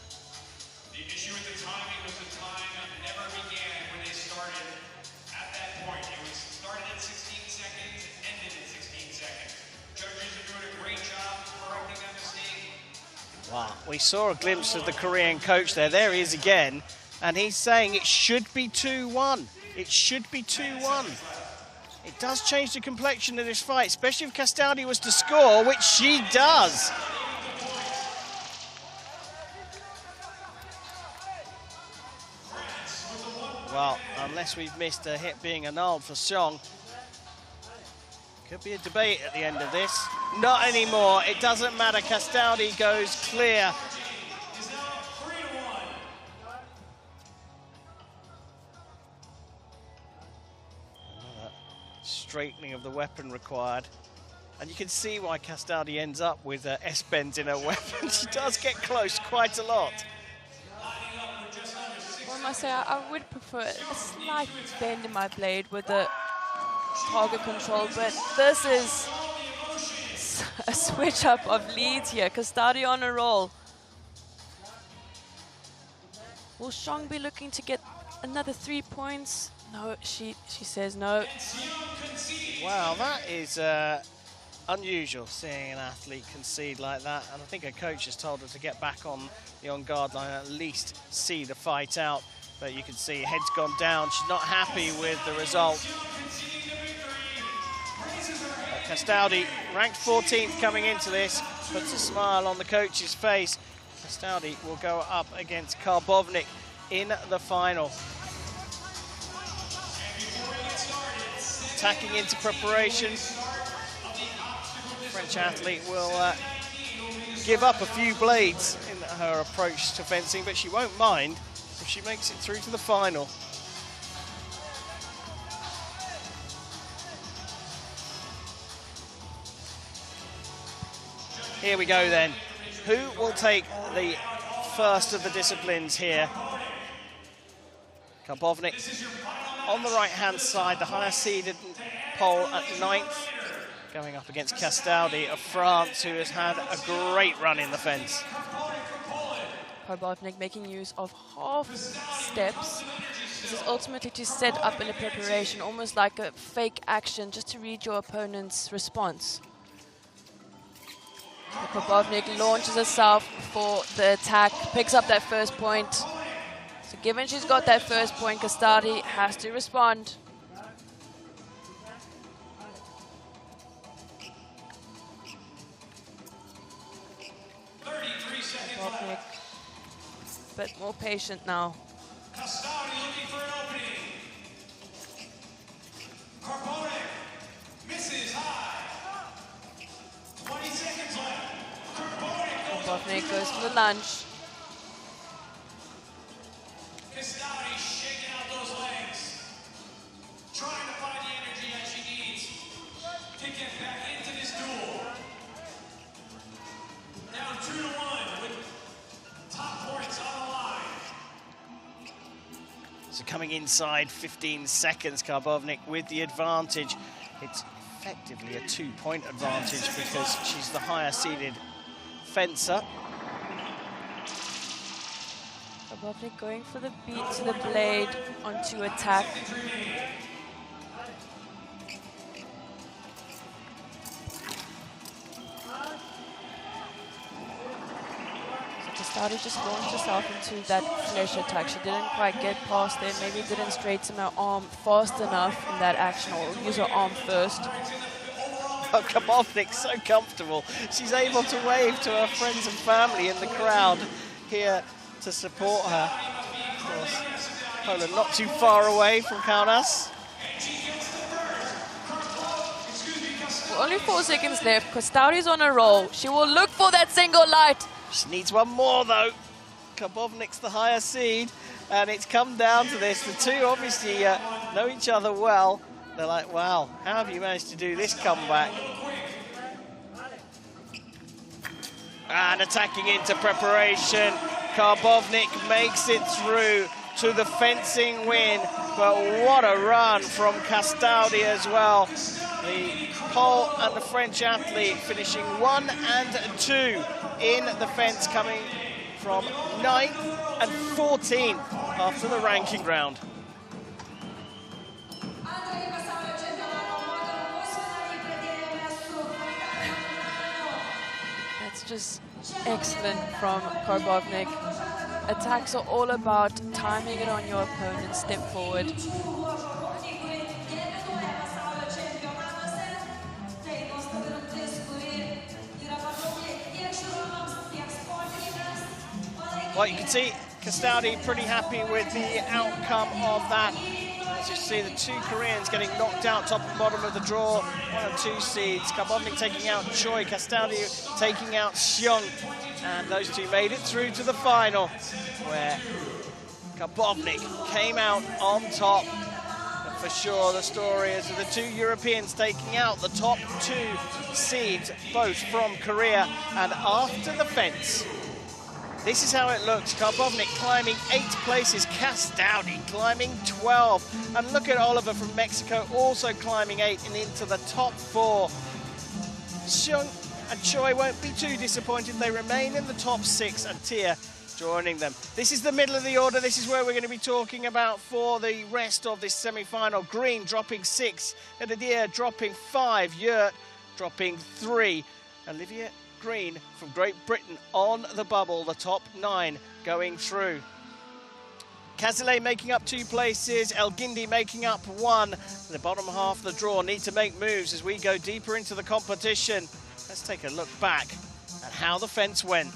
B: The issue with the timing was the time never began when they started. At that point, it was started at 16 seconds and ended at 16 seconds. Judges are doing a great job correcting that mistake.
A: Wow, we saw a glimpse of the Korean coach there. There he is again, and he's saying it should be 2-1. It should be 2-1. It does change the complexion of this fight, especially if Castaldi was to score, which she does. Well, unless we've missed a hit being annulled for Xiong. Could be a debate at the end of this. Not anymore. It doesn't matter. Castaldi goes clear. Straightening of the weapon required. And you can see why Castaldi ends up with S-bends in her weapon. She does get close quite a lot.
C: Well, I must say, I would prefer a slight bend in my blade with the target control, but this is a switch up of leads here. Castaldi on a roll. Will Xiong be looking to get another 3 points? No, she says no.
A: Wow, that is unusual, seeing an athlete concede like that. And I think her coach has told her to get back on the on-guard line, at least see the fight out. But you can see head's gone down. She's not happy with the result. Castaldi, ranked 14th coming into this, puts a smile on the coach's face. Castaldi will go up against Karbovnik in the final. Attacking into preparation. French athlete will give up a few blades in her approach to fencing, but she won't mind if she makes it through to the final. Here we go then. Who will take the first of the disciplines here? Karbovnik on the right-hand side, the higher seeded pole at 9th, going up against Castaldi of France, who has had a great run in the fence.
C: Karbovnik making use of half steps. This is ultimately to set up in a preparation, almost like a fake action, just to read your opponent's response. Karbovnik launches herself for the attack, picks up that first point. So given she's got that first point, Castaldi has to respond. Karbovnik a bit more patient now.
B: Castaldi looking for an opening. Karbovnik misses high. 20 seconds left.
C: Karbovnik goes for the lunge.
A: coming inside 15 seconds. Karbovnik with the advantage. It's effectively a 2-point advantage because she's the higher seeded fencer.
C: Karbovnik going for the beat to the blade onto attack. Kostadi just launched herself into that flesh attack. She didn't quite get past there. Maybe didn't straighten her arm fast enough in that action, or use her arm first.
A: Oh, Karbovnik's so comfortable. She's able to wave to her friends and family in the crowd here to support her. Of course, Poland not too far away from Kaunas.
C: Well, only 4 seconds left. Kostadi's on a roll. She will look for that single light.
A: She needs one more, though. Karbovnik's the higher seed, and it's come down to this. The two obviously know each other well. They're like, wow, how have you managed to do this comeback? And attacking into preparation. Karbovnik makes it through to the fencing win, but what a run from Kostadi as well. The Pole and the French athlete finishing 1 and 2 in the fence, coming from 9th and 14th after the ranking round.
C: That's just excellent from Karbovnik. Attacks are all about timing it on your opponent, step forward.
A: Well, you can see Kostadi pretty happy with the outcome of that. As you see, the two Koreans getting knocked out top and bottom of the draw. 1 and 2 seeds. Karbovnik taking out Choi, Kostadi taking out Seong. And those two made it through to the final, where Karbovnik came out on top. But for sure, the story is of the two Europeans taking out the top 2 seeds, both from Korea. And after the fence, this is how it looks. Karbovnik climbing 8 places, Kostadi climbing 12. And look at Oliver from Mexico also climbing 8 and into the top 4. Seong and Choi won't be too disappointed. They remain in the top 6, and Tia joining them. This is the middle of the order. This is where we're going to be talking about for the rest of this semi-final. Green dropping 6, Edidia dropping 5, Yurt dropping 3. Olivia Green from Great Britain on the bubble, the top 9 going through. Kazile making up 2 places, El Gindi making up 1. The bottom half of the draw need to make moves as we go deeper into the competition. Let's take a look back at how the fence went.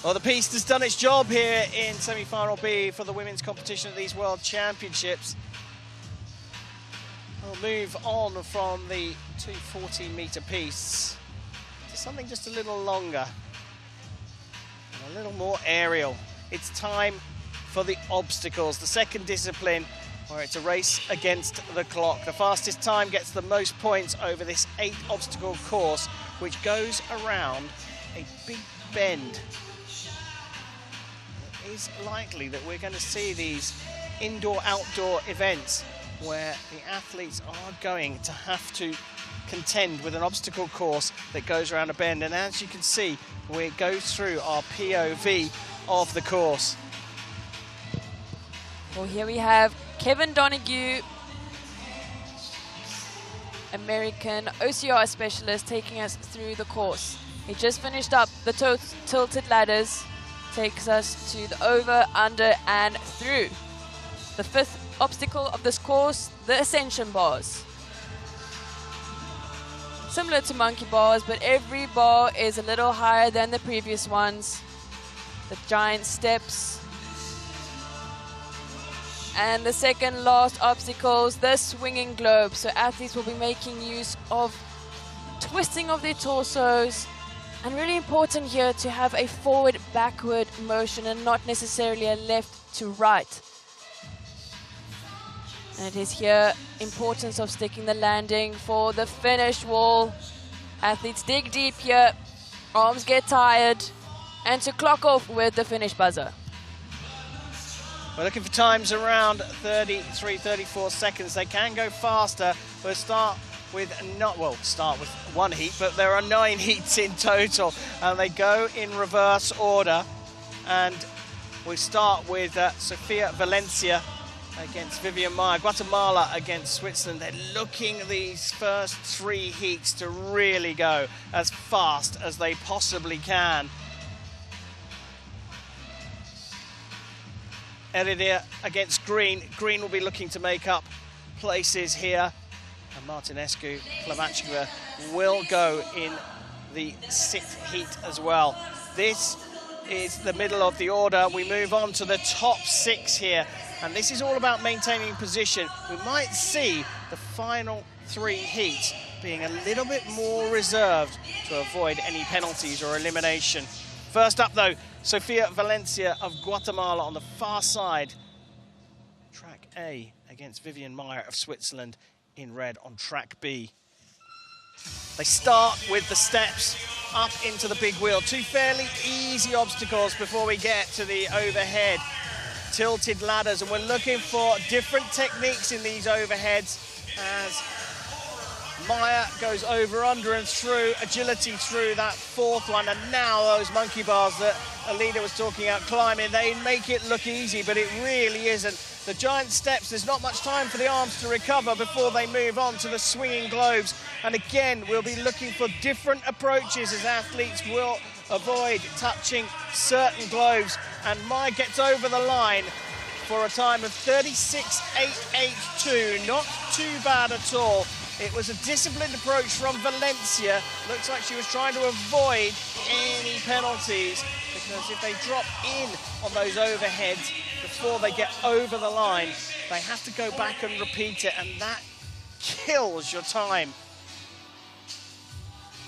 A: Well, the piste has done its job here in semi-final B for the women's competition at these World Championships. We'll move on from the 2 14-metre pistes to something just a little longer and a little more aerial. It's time for the obstacles, the second discipline, where it's a race against the clock. The fastest time gets the most points over this 8-obstacle course, which goes around a big bend. It is likely that we're going to see these indoor-outdoor events where the athletes are going to have to contend with an obstacle course that goes around a bend. And as you can see, we go through our POV of the course.
C: Well, here we have Kevin Donahue, American OCR specialist, taking us through the course. He just finished up the tilted ladders. Takes us to the over, under, and through. The fifth obstacle of this course, the ascension bars. Similar to monkey bars, but every bar is a little higher than the previous ones. The giant steps. And the second last obstacles, the swinging globe. So athletes will be making use of twisting of their torsos. And really important here to have a forward-backward motion and not necessarily a left to right. And it is here importance of sticking the landing for the finish wall. Athletes dig deep here, arms get tired, and to clock off with the finish buzzer.
A: We're looking for times around 33, 34 seconds. They can go faster. We'll start with one heat, but there are 9 heats in total, and they go in reverse order. And we start with Sofia Valencia against Vivian Maier, Guatemala against Switzerland. They're looking these first 3 heats to really go as fast as they possibly can. Eridia against Green. Green will be looking to make up places here. And Martinescu, Plavacheva will go in the 6th heat as well. This is the middle of the order. We move on to the top 6 here. And this is all about maintaining position. We might see the final 3 heats being a little bit more reserved to avoid any penalties or elimination. First up though, Sofia Valencia of Guatemala on the far side. Track A against Vivian Maier of Switzerland in red on track B. They start with the steps up into the big wheel. 2 fairly easy obstacles before we get to the overhead tilted ladders, and we're looking for different techniques in these overheads as Maier goes over, under and through, agility through that 4th one, and now those monkey bars that Alida was talking about climbing, they make it look easy, but it really isn't. The giant steps, there's not much time for the arms to recover before they move on to the swinging globes. And again, we'll be looking for different approaches as athletes will avoid touching certain globes. And Maier gets over the line for a time of 36.882. Not too bad at all. It was a disciplined approach from Valencia. Looks like she was trying to avoid any penalties, because if they drop in on those overheads before they get over the line, they have to go back and repeat it, and that kills your time.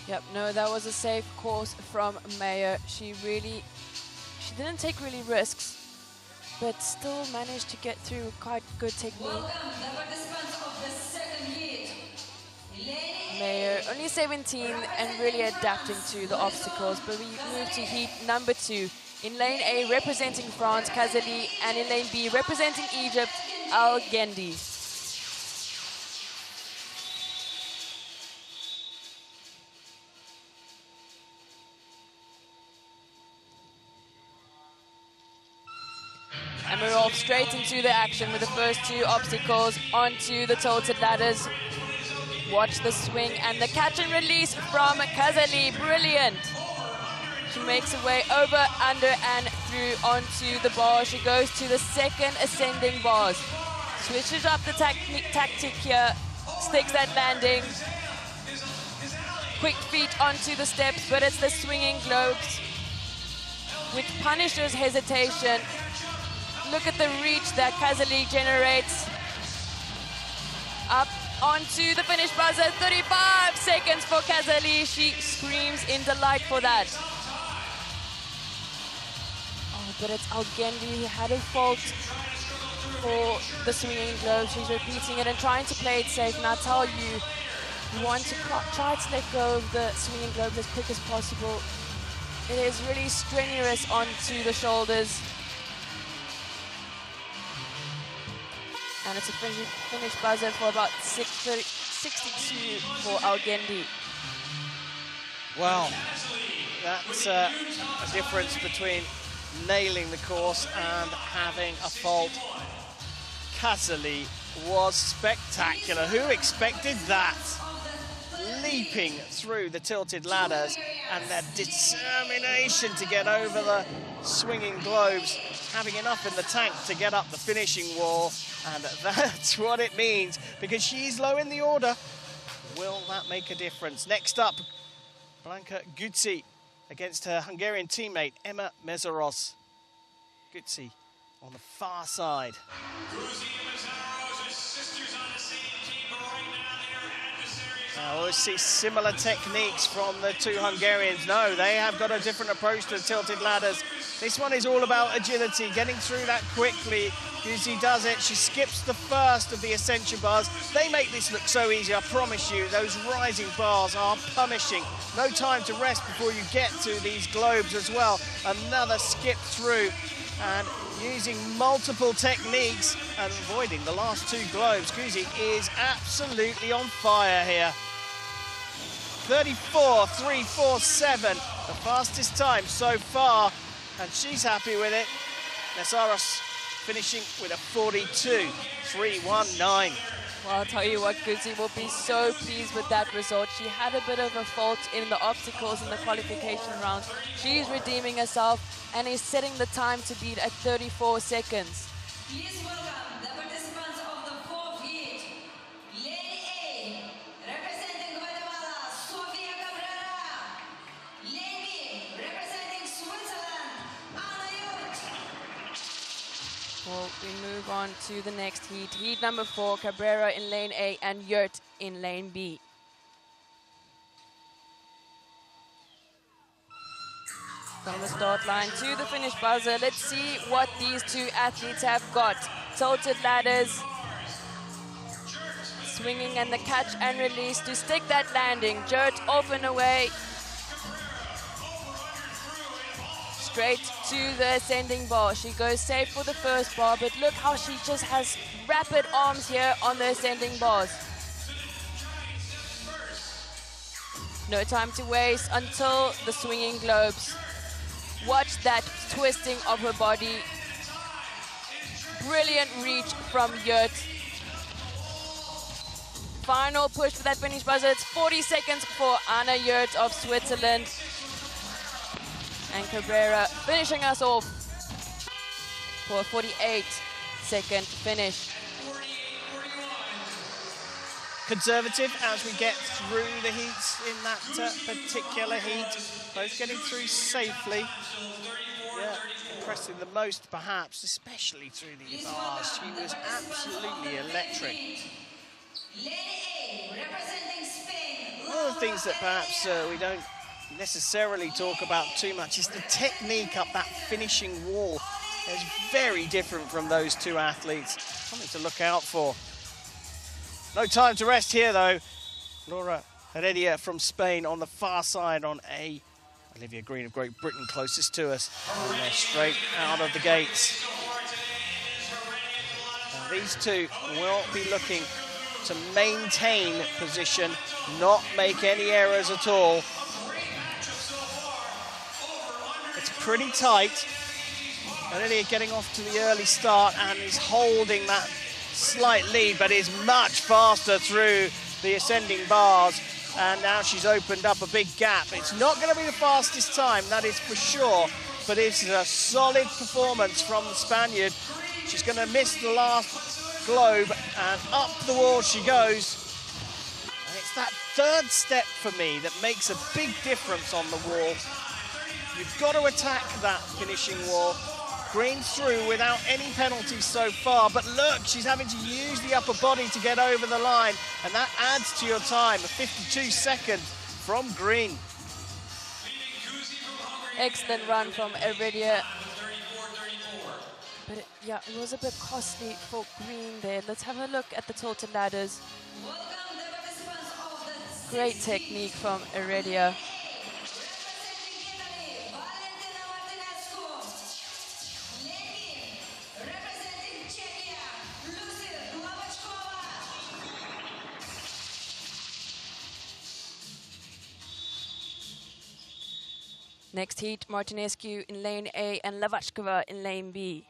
C: Yep, no, that was a safe course from Maier. She didn't take really risks, but still managed to get through quite good technique. Maier, only 17 and really adapting to the obstacles, but we move to heat number 2. In lane A, representing France, Kazali, and in lane B, representing Egypt, Al Gendi. And we're off straight into the action with the first 2 obstacles onto the tilted ladders. Watch the swing and the catch and release from Kazali. Brilliant. She makes her way over, under, and through onto the bar. She goes to the 2nd ascending bars. Switches up the tactic here. Sticks that landing. Quick feet onto the steps, but it's the swinging globes which punishes hesitation. Look at the reach that Kazali generates. Up onto the finish buzzer, 35 seconds for Kazali. She screams in delight for that. Oh, but it's Al Gendi who had a fault for the swinging globe. She's repeating it and trying to play it safe. And I tell you, you want to try to let go of the swinging globe as quick as possible. It is really strenuous onto the shoulders. And it's a finish buzzer for about 62 for Al Gendi.
A: Well, that's a difference between nailing the course and having a fault. Kazali was spectacular. Who expected that? leaping through the tilted ladders, and their determination to get over the swinging globes, having enough in the tank to get up the finishing wall. And that's what it means, because she's low in the order. Will that make a difference? Next up, Blanka Gutsi against her Hungarian teammate, Emma Mezaros. Gutsi on the far side. I always see similar techniques from the two Hungarians. No, they have got a different approach to the tilted ladders. This one is all about agility, getting through that quickly. Guzzi does it. She skips the first of the ascension bars. They make this look so easy, I promise you. Those rising bars are punishing. No time to rest before you get to these globes as well. Another skip through, and using multiple techniques and avoiding the last two globes. Guzzi is absolutely on fire here. 34.347, the fastest time so far, and she's happy with it. Mezaros finishing with a 42.319.
C: Well, I'll tell you what, Guzzi will be so pleased with that result. She had a bit of a fault in the obstacles in the qualification round. She's redeeming herself and is setting the time to beat at 34 seconds.
D: Please welcome the participants of the fourth heat. Lane A, representing Guatemala, Sofia Cabrera. Lane B, representing Switzerland, Anna Jut.
C: Well, we move on to the next heat. Heat number 4, Cabrera in lane A and Yurt in lane B. From the start line to the finish buzzer, let's see what these two athletes have got. Tilted ladders, swinging and the catch and release to stick that landing. Yurt off and away. Straight to the ascending bar. She goes safe for the first bar, but look how she just has rapid arms here on the ascending bars. No time to waste until the swinging globes. Watch that twisting of her body. Brilliant reach from Yurt. Final push for that finish buzzer. It's 40 seconds for Anna Yurt of Switzerland. And Cabrera finishing us off for a 48-second finish.
A: Conservative as we get through the heats in that particular heat. Both getting through safely. Yeah, impressing the most perhaps, especially through the bars. She was absolutely electric. One of the things that perhaps we don't necessarily talk about too much is the technique up that finishing wall. It's very different from those two athletes. Something to look out for. No time to rest here though. Laura Heredia from Spain on the far side on A. Olivia Green of Great Britain closest to us. And they're straight out of the gates. Now these two will be looking to maintain position, not make any errors at all. It's pretty tight. Heredia getting off to the early start and is holding that slight lead, but is much faster through the ascending bars, and now she's opened up a big gap. It's not going to be the fastest time, that is for sure, but it's a solid performance from the Spaniard. She's going to miss the last globe, and up the wall she goes. And it's that third step for me that makes a big difference on the wall. You've got to attack that finishing wall. Green through without any penalties so far, but look, she's having to use the upper body to get over the line, and that adds to your time, a 52 seconds from Green.
C: Excellent run from Heredia. But yeah, it was a bit costly for Green there. Let's have a look at the tilted ladders. Great technique from Heredia. Next heat, Martinescu in lane A and Lavachkova in lane B.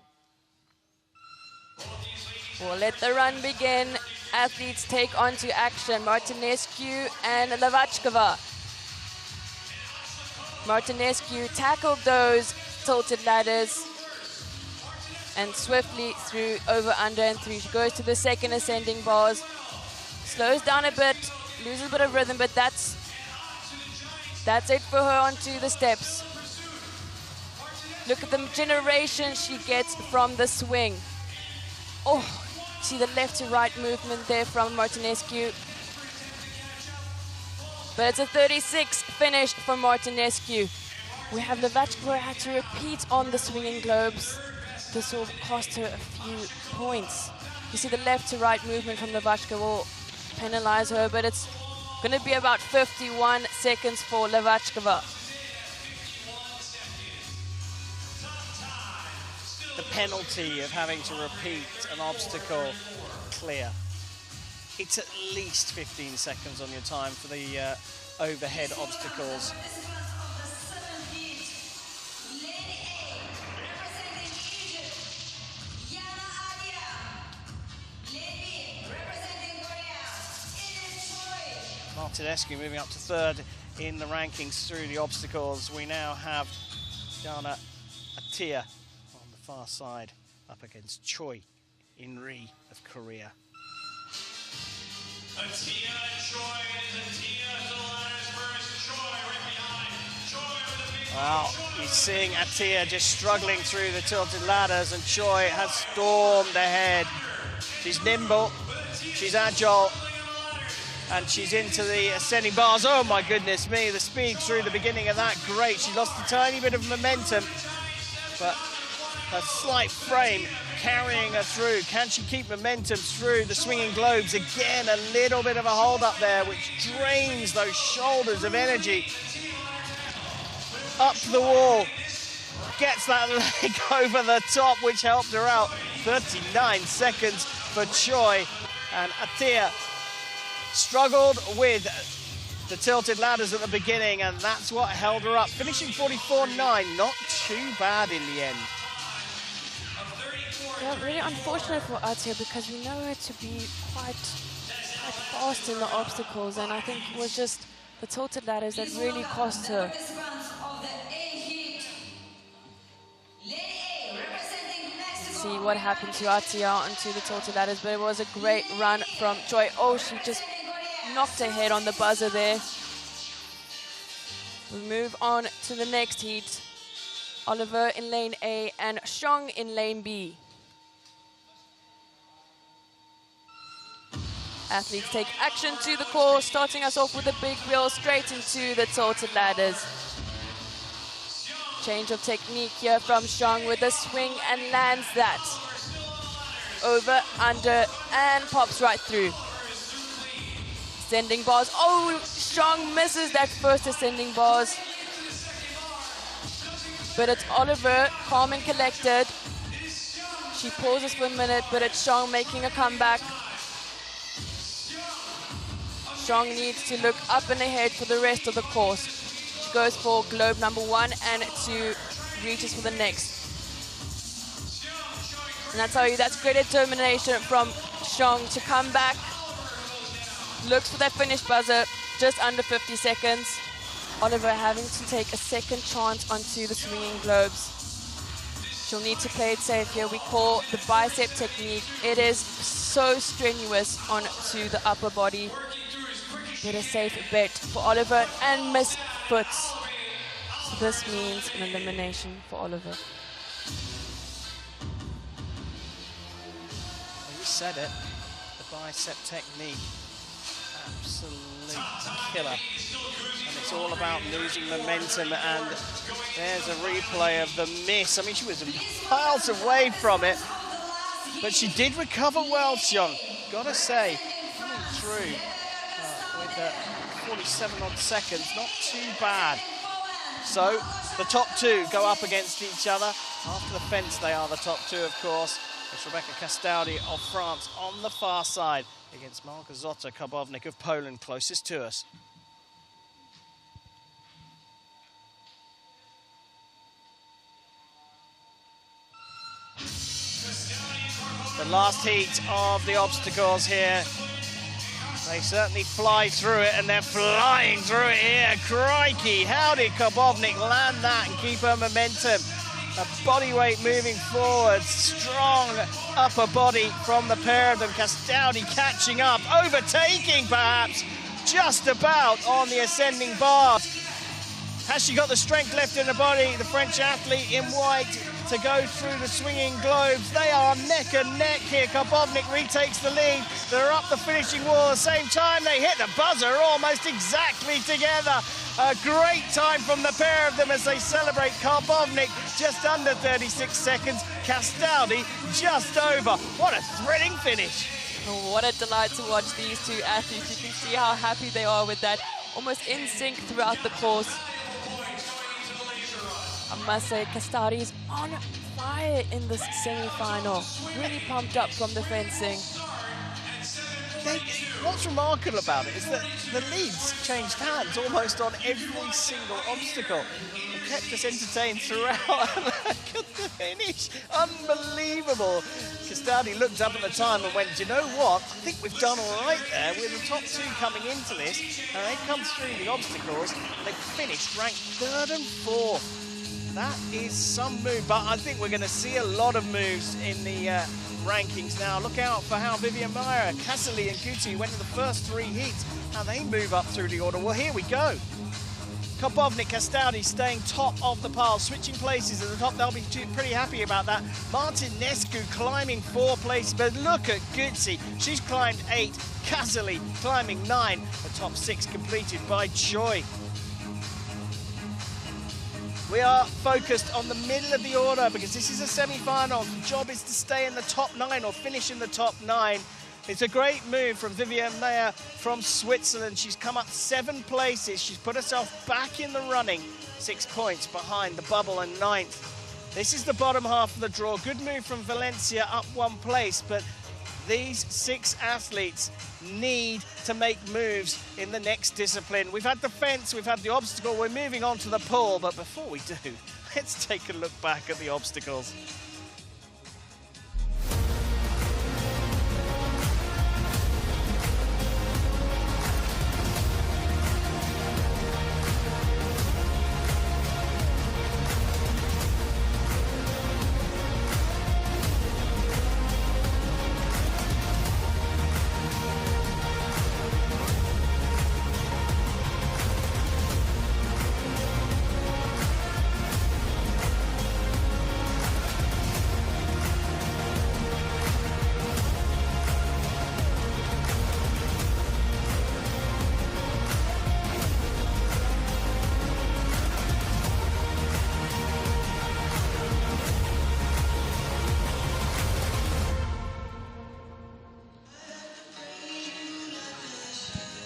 C: We'll let the run begin, athletes take onto action. Martinescu and Lavachkova. Martinescu tackled those tilted ladders and swiftly through, over, under, and through. She goes to the second ascending bars, slows down a bit, loses a bit of rhythm, but that's it for her onto the steps. Look at the generation she gets from the swing. Oh, see the left to right movement there from Martinescu. But it's a 36 finish for Martinescu. We have Lavachkova had to repeat on the swinging globes. This will cost her a few points. You see the left to right movement from Lavachkova will penalize her, but it's going to be about 51 seconds for Lavachkova.
A: The penalty of having to repeat an obstacle clear. It's at least 15 seconds on your time for the overhead obstacles. Martinescu moving up to third in the rankings through the obstacles. We now have Jana Attia on the far side up against Choi In-ri of Korea.
B: Attia and Choi, it is Attia to the ladders first, Choi right behind. Choi with a big
A: Well, you're seeing Attia just struggling through the tilted ladders, and Choi has stormed ahead. She's nimble, she's agile, and she's into the ascending bars. Oh my goodness me, the speed through the beginning of that, great. She lost a tiny bit of momentum, but her slight frame carrying her through. Can she keep momentum through the swinging globes? Again, a little bit of a hold up there, which drains those shoulders of energy. Up the wall, gets that leg over the top, which helped her out. 39 seconds for Choi, and Attia struggled with the tilted ladders at the beginning, and that's what held her up. Finishing 44.9, not too bad in the end.
C: Yeah, really unfortunate for Attia because we know her to be quite fast in the obstacles, and I think it was just the tilted ladders that really cost her. See what happened to Attia onto the tilted ladders, but it was a great run from Choi. Oh, she just knocked her head on the buzzer there. We move on to the next heat. Oliver in lane A and Shong in lane B. Athletes take action to the course, starting us off with a big wheel straight into the tilted ladders. Change of technique here from Shong with a swing and lands that. Over, under, and pops right through. Ascending bars. Oh, Shong misses that first ascending bars. But it's Oliver, calm and collected. She pauses for a minute, but it's Shong making a comeback. Shong needs to look up and ahead for the rest of the course. She goes for globe number 1 and 2, reaches for the next. And I tell you, that's great determination from Shong to come back. Looks for that finish buzzer, just under 50 seconds. Oliver having to take a second chance onto the swinging globes. She'll need to play it safe here. We call the bicep technique. It is so strenuous onto the upper body. But a safe bet for Oliver and Miss Foots. So this means an elimination for Oliver.
A: Well, you said it, the bicep technique. Absolute killer. And it's all about losing momentum, and there's a replay of the miss. I mean, she was miles away from it, but she did recover well, Xiong. Gotta say, coming through with 47 odd seconds, not too bad. So the top two go up against each other. After the fence, they are the top two, of course. It's Rebecca Castaldi of France on the far side against Małgorzata Karbownik of Poland, closest to us.
B: Castaldi and
A: The last heat of the obstacles here. They certainly fly through it, and they're flying through it here. Crikey, how did Karbovnik land that and keep her momentum? A body weight moving forward, strong upper body from the pair of them. Castaldi catching up, overtaking perhaps, just about on the ascending bars. Has she got the strength left in her body, the French athlete in white, to go through the swinging globes? They are neck and neck here. Karbovnik retakes the lead. They're up the finishing wall at the same time. They hit the buzzer almost exactly together. A great time from the pair of them as they celebrate. Karbovnik just under 36 seconds. Castaldi just over. What a thrilling finish.
C: Oh, what a delight to watch these two athletes. You can see how happy they are with that, almost in sync throughout the course. I must say, Castaldi is on fire in this semi-final. Really pumped up from the fencing.
A: What's remarkable about it is that the leads changed hands almost on every single obstacle. It kept us entertained throughout. Look at the finish. Unbelievable. Castaldi looked up at the time and went, do you know what? I think we've done all right there. We're the top two coming into this. And they come through the obstacles. They finished ranked 3rd and 4th. That is some move, but I think we're going to see a lot of moves in the rankings now. Look out for how Vivian Meyer, Cassidy and Guti went to the first 3 heats, how they move up through the order. Well, here we go. Karbovnik, Castaldi staying top of the pile, switching places at the top. They'll be pretty happy about that. Martinescu climbing 4 places, but look at Guti. She's climbed 8, Cassidy climbing 9. The top 6 completed by Choi. We are focused on the middle of the order because this is a semi-final. The job is to stay in the top 9 or finish in the top 9. It's a great move from Vivian Meyer from Switzerland. She's come up 7 places. She's put herself back in the running, 6 points behind the bubble and 9th. This is the bottom half of the draw. Good move from Valencia, up 1 place, but these 6 athletes need to make moves in the next discipline. We've had the fence, we've had the obstacle, we're moving on to the pole, but before we do, let's take a look back at the obstacles.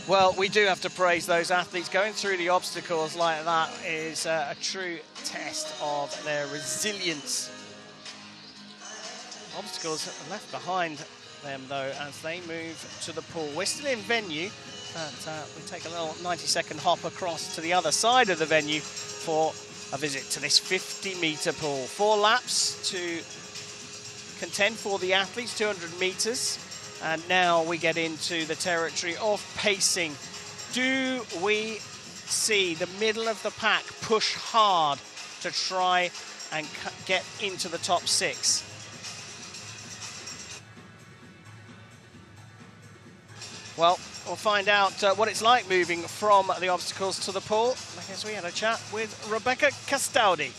A: Well, we do have to praise those athletes. Going through the obstacles like that is a true test of their resilience. Obstacles are left behind them, though, as they move to the pool. We're still in venue, but we take a little 90-second hop across to the other side of the venue for a visit to this 50-metre pool. 4 laps to contend for the athletes, 200 metres. And now we get into the territory of pacing. Do we see the middle of the pack push hard to try and get into the top 6? Well, we'll find out what it's like moving from the obstacles to the pool. I guess we had a chat with Rebecca Castaldi.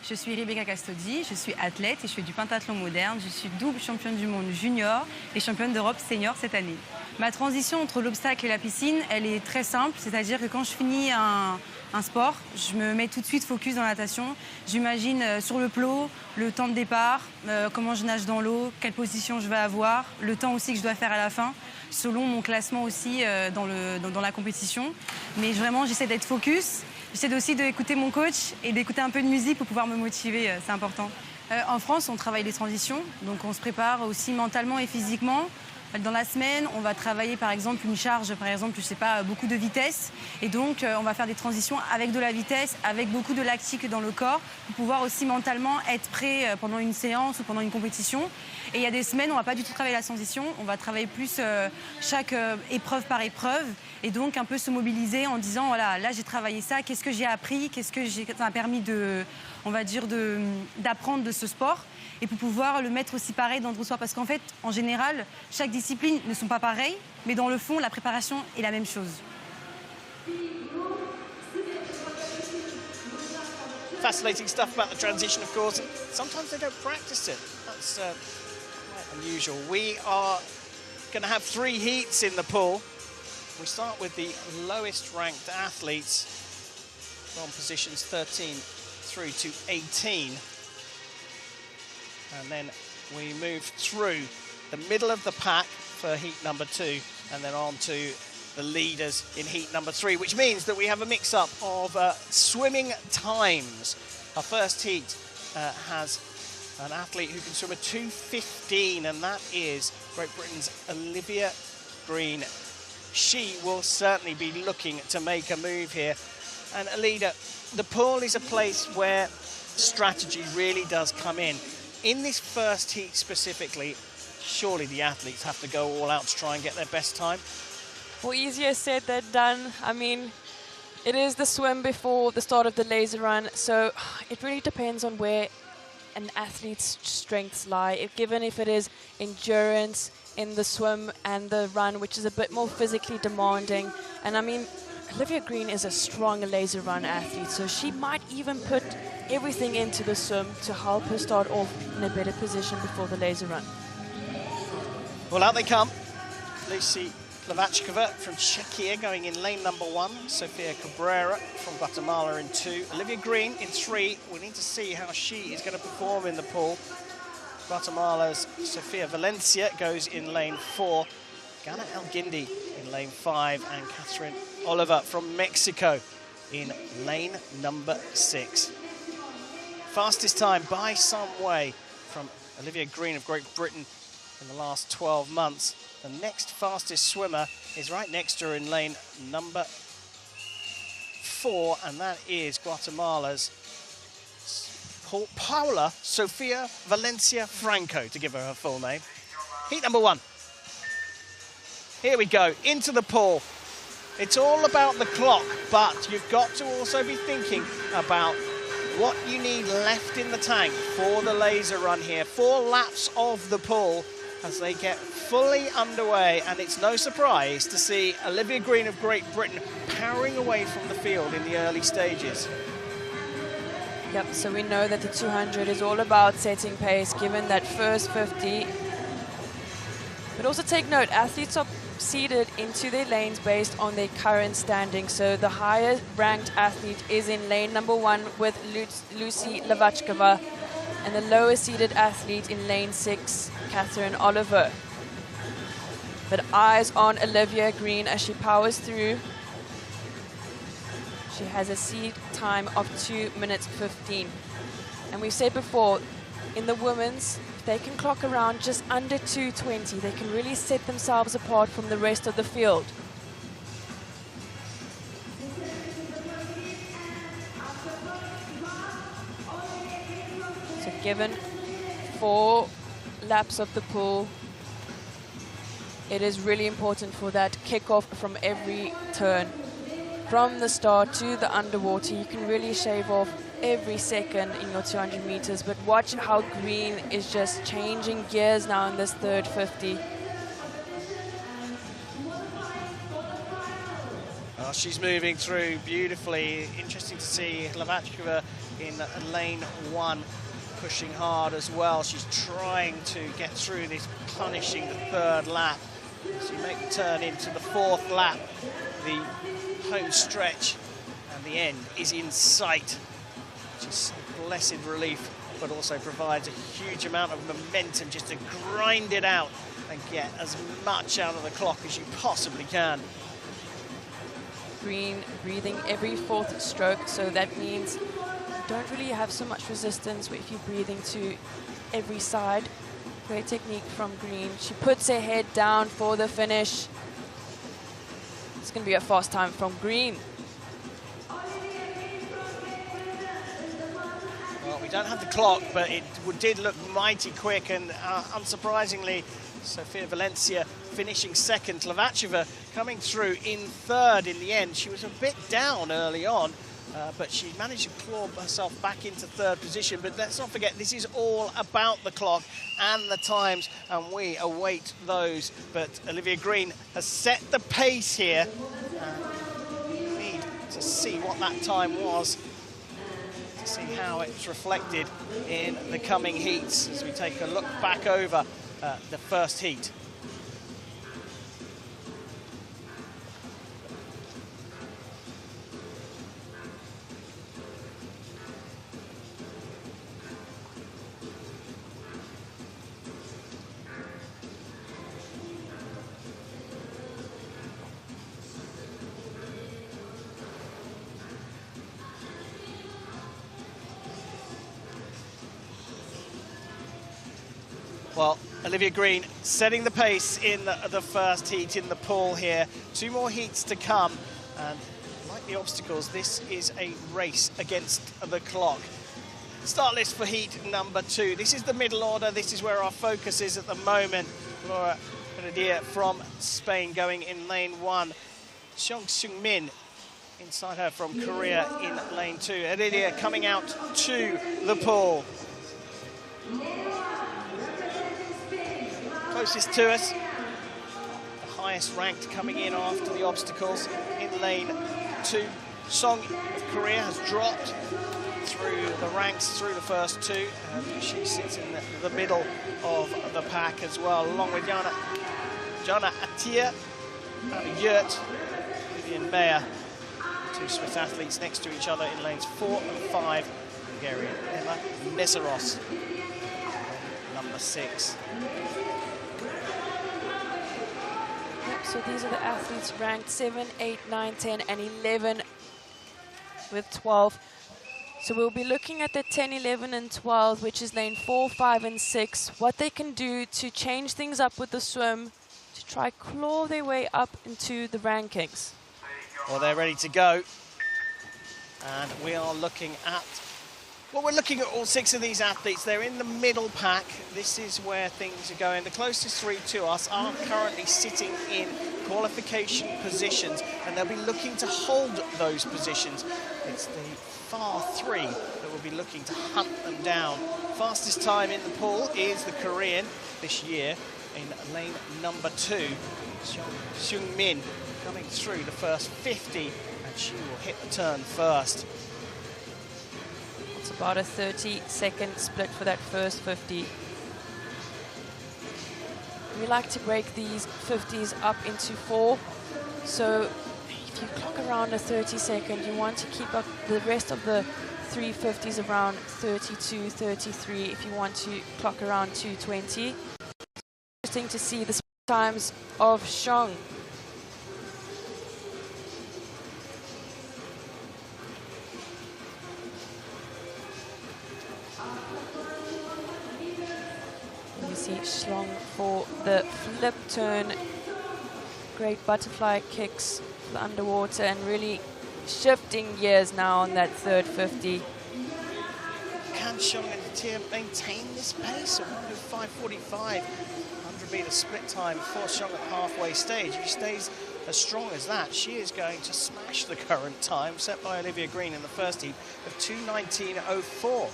E: Je suis Rebecca Castaldi, je suis athlète et je fais du pentathlon moderne. Je suis double championne du monde junior et championne d'Europe senior cette année. Ma transition entre l'obstacle et la piscine, elle est très simple, c'est-à-dire que quand je finis un sport, je me mets tout de suite focus dans la natation. J'imagine sur le plot, le temps de départ, comment je nage dans l'eau, quelle position je vais avoir, le temps aussi que je dois faire à la fin, selon mon classement aussi dans la compétition. Mais vraiment, j'essaie d'être focus. J'essaie aussi d'écouter mon coach et d'écouter un peu de musique pour pouvoir me motiver, c'est important. En France, on travaille les transitions, donc on se prépare aussi mentalement et physiquement. Dans la semaine, on va travailler par exemple une charge, par exemple, je sais pas, beaucoup de vitesse. Et donc, on va faire des transitions avec de la vitesse, avec beaucoup de lactique dans le corps, pour pouvoir aussi mentalement être prêt pendant une séance ou pendant une compétition. Et il y a des semaines, on va pas du tout travailler la transition, on va travailler plus chaque épreuve par épreuve. Et donc, un peu se mobiliser en disant, voilà, là j'ai travaillé ça, qu'est-ce que j'ai appris, qu'est-ce que ça m'a permis de, on va dire, d'apprendre de ce sport. Et pour pouvoir le mettre aussi pareil dans d'autres sports. Parce qu'en fait, en général, chaque discipline ne sont pas pareilles, mais dans le fond, la préparation est la même chose.
A: Fascinating stuff about the transition, of course. Sometimes they don't practice it. That's quite unusual. We are going to have 3 heats in the pool. We start with the lowest ranked athletes from positions 13 through to 18. And then we move through the middle of the pack for heat number 2 and then on to the leaders in heat number 3, which means that we have a mix-up of swimming times. Our first heat has an athlete who can swim a 2:15, and that is Great Britain's Olivia Green. She will certainly be looking to make a move here. And Alida, the pool is a place where strategy really does come in. In this first heat specifically, surely the athletes have to go all out to try and get their best time?
C: Well, easier said than done. I mean, it is the swim before the start of the laser run, so it really depends on where an athlete's strengths lie. Given if it is endurance in the swim and the run, which is a bit more physically demanding. And I mean, Olivia Green is a strong laser run athlete, so she might even put everything into the swim to help her start off in a better position before the laser run.
A: Well, out they come. Lucy Plavachkova from Czechia going in lane number 1. Sofia Cabrera from Guatemala in 2. Olivia Green in 3. We need to see how she is going to perform in the pool. Guatemala's Sofia Valencia goes in lane 4. Gana El-Gindi in lane 5. And Catherine Oliver from Mexico in lane number 6. Fastest time by some way from Olivia Green of Great Britain in the last 12 months. The next fastest swimmer is right next to her in lane number 4, and that is Guatemala's Paula Sofia Valencia Franco, to give her full name. Heat number 1. Here we go, into the pool. It's all about the clock, but you've got to also be thinking about what you need left in the tank for the laser run here. 4 laps of the pool as they get fully underway, and it's no surprise to see Olivia Green of Great Britain powering away from the field in the early stages.
C: Yep, so we know that the 200 is all about setting pace, given that first 50. But also take note, athletes are seeded into their lanes based on their current standing. So the higher ranked athlete is in lane number 1 with Lucy Plavachkova, and the lower seeded athlete in lane 6, Catherine Oliver. But eyes on Olivia Green as she powers through. She has a seed time of 2 minutes 15. And we've said before, in the women's, if they can clock around just under 2:20, they can really set themselves apart from the rest of the field. So given 4 laps of the pool, it is really important for that kickoff from every turn. From the start to the underwater, you can really shave off every second in your 200 meters, but watch how Green is just changing gears now in this third 50.
A: Oh, she's moving through beautifully. Interesting to see Plavachkova in lane 1 pushing hard as well. She's trying to get through this, punishing the 3rd lap. So you make the turn into the 4th lap. The home stretch and the end is in sight. Just blessed relief, but also provides a huge amount of momentum just to grind it out and get as much out of the clock as you possibly can.
C: Green breathing every 4th stroke, so that means you don't really have so much resistance if you're breathing to every side. Great technique from Green. She puts her head down for the finish. It's going to be a fast time from Green.
A: Well, we don't have the clock, but it did look mighty quick, and unsurprisingly, Sofia Valencia finishing second. Tlavacheva coming through in third in the end. She was a bit down early on, but she managed to claw herself back into third position. But let's not forget, this is all about the clock and the times, and we await those. But Olivia Green has set the pace here. We need to see what that time was, to see how it's reflected in the coming heats as we take a look back over the first heat. Well, Olivia Green setting the pace in the first heat in the pool here. 2 more heats to come, and like the obstacles, this is a race against the clock. Start list for heat number 2. This is the middle order. This is where our focus is at the moment. Laura Heredia from Spain going in lane 1. Cheong Seung Min inside her from Korea in lane 2. Heredia coming out to the pool. Closest to us, the highest ranked coming in after the obstacles in lane 2. Song of Korea has dropped through the ranks through the first 2, and she sits in the middle of the pack as well, along with Jana Attia, Yurt, Vivian Mayer, 2 Swiss athletes next to each other in lanes 4 and 5. Hungarian Emma Messeros, number 6.
C: So these are the athletes ranked 7, 8, 9, 10, and 11 with 12. So we'll be looking at the 10, 11, and 12, which is lane 4, 5, and 6. What they can do to change things up with the swim, to try claw their way up into the rankings.
A: Well, they're ready to go. And we are looking at... Well, we're looking at all 6 of these athletes. They're in the middle pack. This is where things are going. The closest 3 to us are currently sitting in qualification positions, and they'll be looking to hold those positions. It's the far 3 that will be looking to hunt them down. Fastest time in the pool is the Korean this year in lane number 2. Seung Min coming through the first 50, and she will hit the turn first.
C: It's about a 30-second split for that first 50. We like to break these 50s up into 4. So if you clock around a 30-second, you want to keep up the rest of the 3 50s around 32, 33 if you want to clock around 220. Interesting to see the times of Shong. You see Schlong for the flip turn. Great butterfly kicks for the underwater and really shifting gears now on that third 50.
A: Can Schlong and Tia maintain this pace? A 1:05.45 100-meter split time for Schlong at halfway stage. If she stays as strong as that, she is going to smash the current time set by Olivia Green in the first heat of 2:19.04.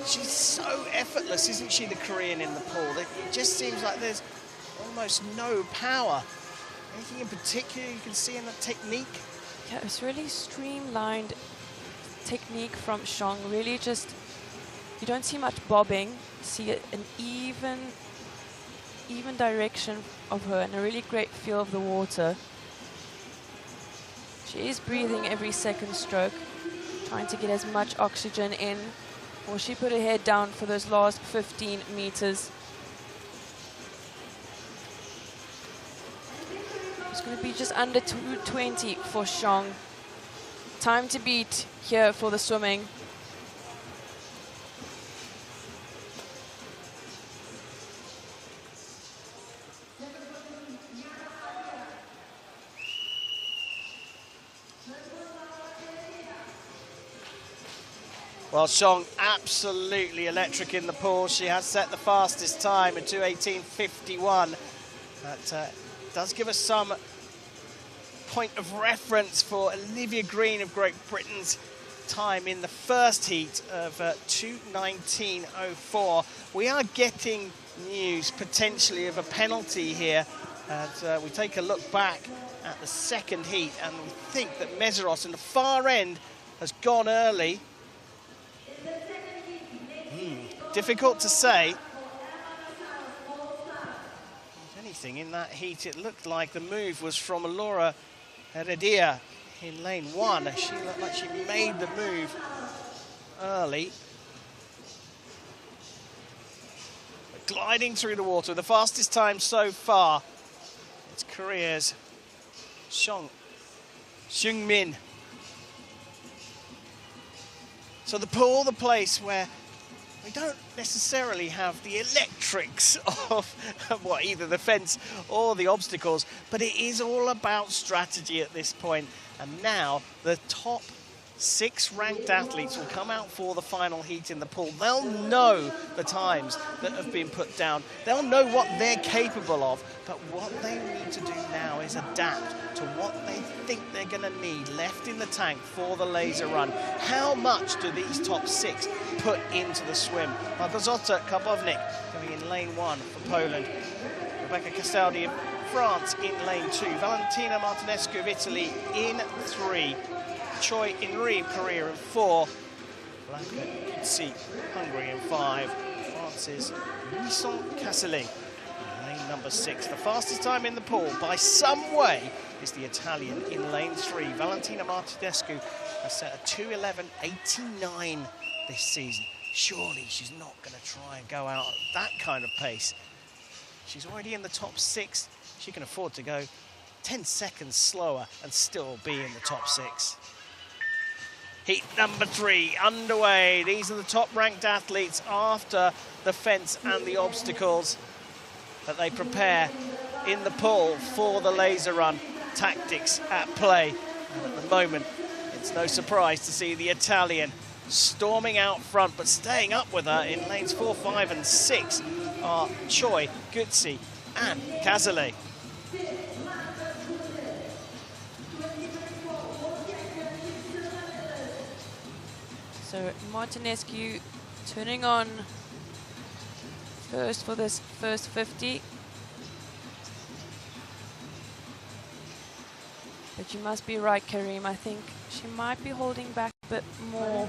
A: She's so effortless, isn't she, the Korean in the pool? It just seems like there's almost no power. Anything in particular you can see in the technique?
C: Yeah, it's really streamlined technique from Shong. Really just, you don't see much bobbing. You see an even direction of her and a really great feel of the water. She is breathing every second stroke, trying to get as much oxygen in. Or she put her head down for those last 15 meters. It's going to be just under 220 for Shong. time to beat here for the swimming.
A: Well, Xiong absolutely electric in the pool. She has set the fastest time in 2:18.51. That does give us some point of reference for Olivia Green of Great Britain's time in the first heat of 2:19.04. We are getting news potentially of a penalty here. As we take a look back at the second heat, and we think that Meseros in the far end has gone early. Difficult to say. If anything, in that heat, it looked like the move was from Laura Heredia in lane 1. She looked like she made the move early. But gliding through the water, the fastest time so far. It's Korea's Xiong Seung-min. So the pool, the place where we don't necessarily have the electrics of well, either the fence or the obstacles, but it is all about strategy at this point. And now the top 6 ranked athletes will come out for the final heat in the pool. They'll know the times that have been put down. They'll know what they're capable of, but what they need to do now is adapt to what they think they're going to need left in the tank for the laser run. How much do these top 6 put into the swim? Małgorzata Karbownik going in lane 1 for Poland. Rebecca Castaldi of France in lane 2. Valentina Martinescu of Italy in 3. Choi In-ri of Korea in 4. Blanca Guzzi, Hungary in 5. France's Louison Casselet in lane number 6. The fastest time in the pool by some way is the Italian in lane 3. Valentina Martinescu has set a 2:11.89 this season. Surely she's not going to try and go out at that kind of pace. She's already in the top 6. She can afford to go 10 seconds slower and still be in the top 6. Heat number 3 underway. These are the top-ranked athletes after the fence and the obstacles that they prepare in the pool for the laser run. Tactics at play. And at the moment, it's no surprise to see the Italian storming out front, but staying up with her in lanes 4, 5 and 6 are Choi, Guzzi and Casselet.
C: So Martinescu turning on first for this first 50. But you must be right, Karim. I think she might be holding back a bit more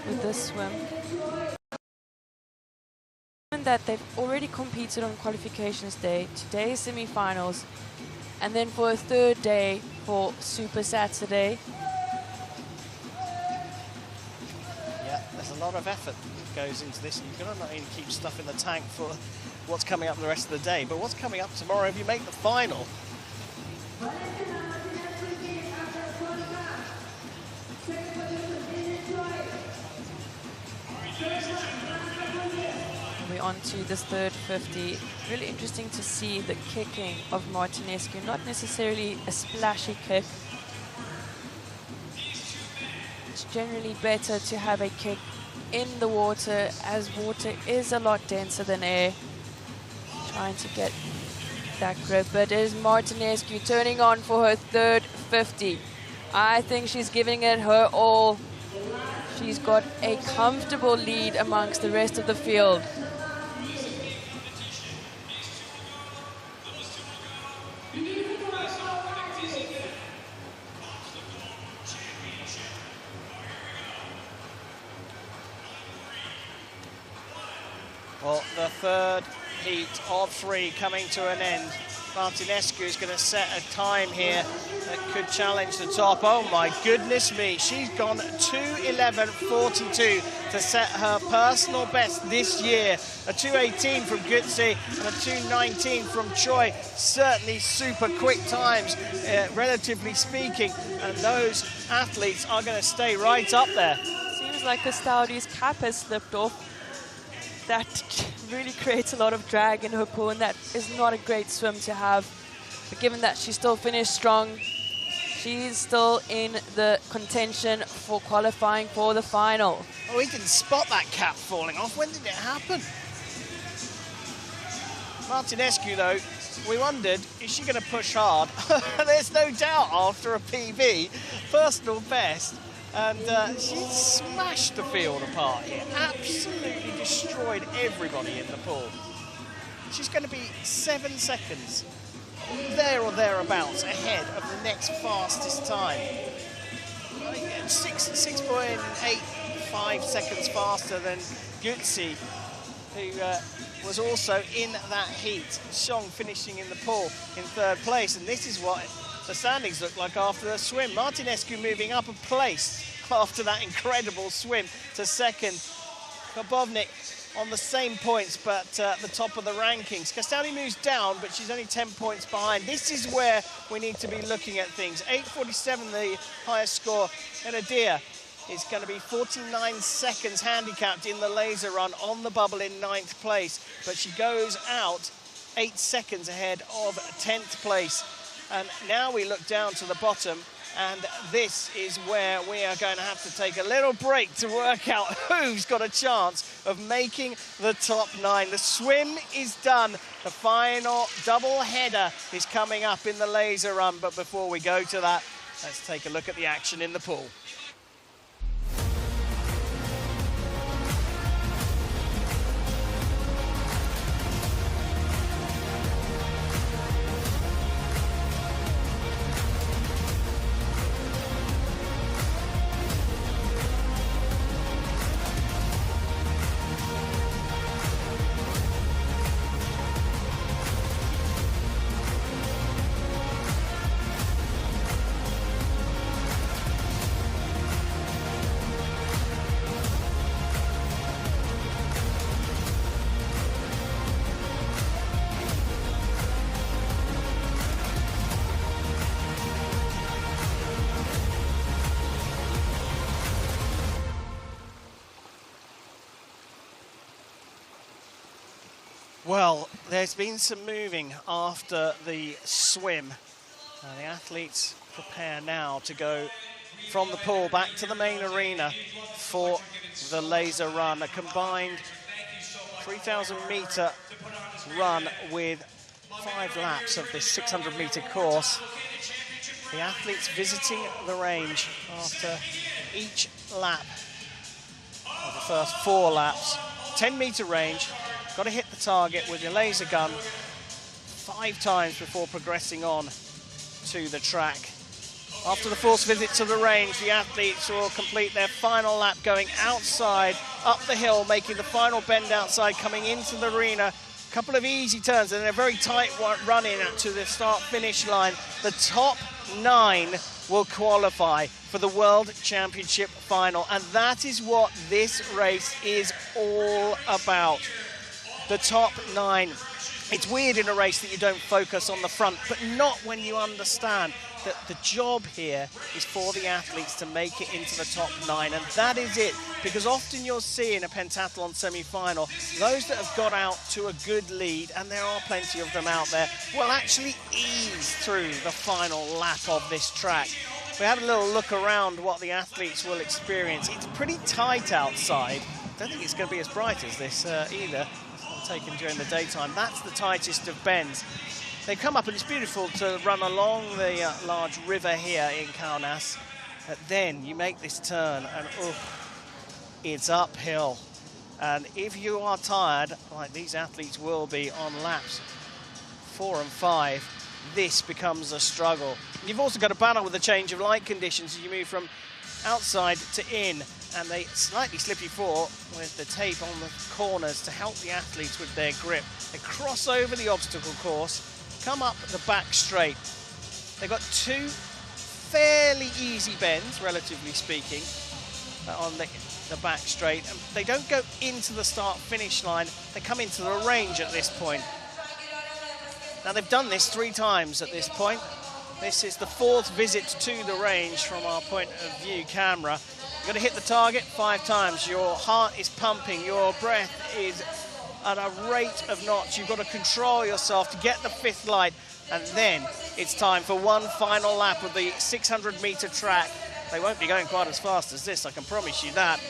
C: with this swim. That they've already competed on qualifications day. Today is semi-finals. And then for a third day for Super Saturday.
A: There's a lot of effort that goes into this. You've got to not only keep stuff in the tank for what's coming up the rest of the day, but what's coming up tomorrow if you make the final.
C: We're on to this third 50. Really interesting to see the kicking of Martinescu. Not necessarily a splashy kick. It's generally better to have a kick in the water, as water is a lot denser than air. Trying to get that grip, but it is Martinescu turning on for her third 50. I think she's giving it her all. She's got a comfortable lead amongst the rest of the field.
A: Well, the third heat of 3 coming to an end. Martinescu is going to set a time here that could challenge the top. Oh my goodness me, she's gone 2:11.42 to set her personal best this year. A 2:18 from Gutsi and a 2:19 from Choi. Certainly super quick times, relatively speaking, and those athletes are going to stay right up there.
C: Seems like Custodi's cap has slipped off. That really creates a lot of drag in her pool, and that is not a great swim to have. But given that she still finished strong, she's still in the contention for qualifying for the final.
A: Oh, he didn't spot that cap falling off. When did it happen? Martinescu, though, we wondered, is she going to push hard? The's no doubt after a PB, personal best. And she smashed the field apart here, absolutely destroyed everybody in the pool. She's going to be 7 seconds, there or thereabouts, ahead of the next fastest time. 6.85 seconds faster than Gutsi, who was also in that heat. Song finishing in the pool in 3rd place, and this is what the standings look like after the swim. Martinescu moving up a place after that incredible swim to 2nd. Karbovnik on the same points, but the top of the rankings. Custodi moves down, but she's only 10 points behind. This is where we need to be looking at things. 8:47, the highest score. And Adir is going to be 49 seconds handicapped in the laser run on the bubble in 9th place, but she goes out 8 seconds ahead of 10th place. And now we look down to the bottom, and this is where we are going to have to take a little break to work out who's got a chance of making the top 9. The swim is done. The final double header is coming up in the laser run. But before we go to that, let's take a look at the action in the pool. Well, there's been some moving after the swim. The athletes prepare now to go from the pool back to the main arena for the laser run, a combined 3,000-meter run with 5 laps of this 600-meter course. The athletes visiting the range after each lap of the first 4 laps. 10-meter range. Got to hit the target with your laser gun 5 times before progressing on to the track. After the forced visit to the range, the athletes will complete their final lap going outside, up the hill, making the final bend outside, coming into the arena. A couple of easy turns and then a very tight run in to the start-finish line. The top 9 will qualify for the World Championship final, and that is what this race is all about. The top 9. It's weird in a race that you don't focus on the front, but not when you understand that the job here is for the athletes to make it into the top 9, and that is it, because often you'll see in a pentathlon semi-final, those that have got out to a good lead, and there are plenty of them out there, will actually ease through the final lap of this track. We had a little look around what the athletes will experience. It's pretty tight outside. I don't think it's going to be as bright as this either. Taken during the daytime. That's the tightest of bends. They come up and it's beautiful to run along the large river here in Kaunas. But then you make this turn and it's uphill. And if you are tired, like these athletes will be on laps 4 and 5, this becomes a struggle. You've also got to battle with the change of light conditions as you move from outside to in. and a slightly slippy floor with the tape on the corners to help the athletes with their grip. They cross over the obstacle course, come up the back straight. They've got two fairly easy bends, relatively speaking, on the back straight. And they don't go into the start-finish line, they come into the range at this point. Now they've done this 3 times at this point. This is the 4th visit to the range from our point of view camera. You've got to hit the target 5 times. Your heart is pumping, your breath is at a rate of knots. You've got to control yourself to get the 5th light, and then it's time for one final lap of the 600-meter track. They won't be going quite as fast as this, I can promise you that.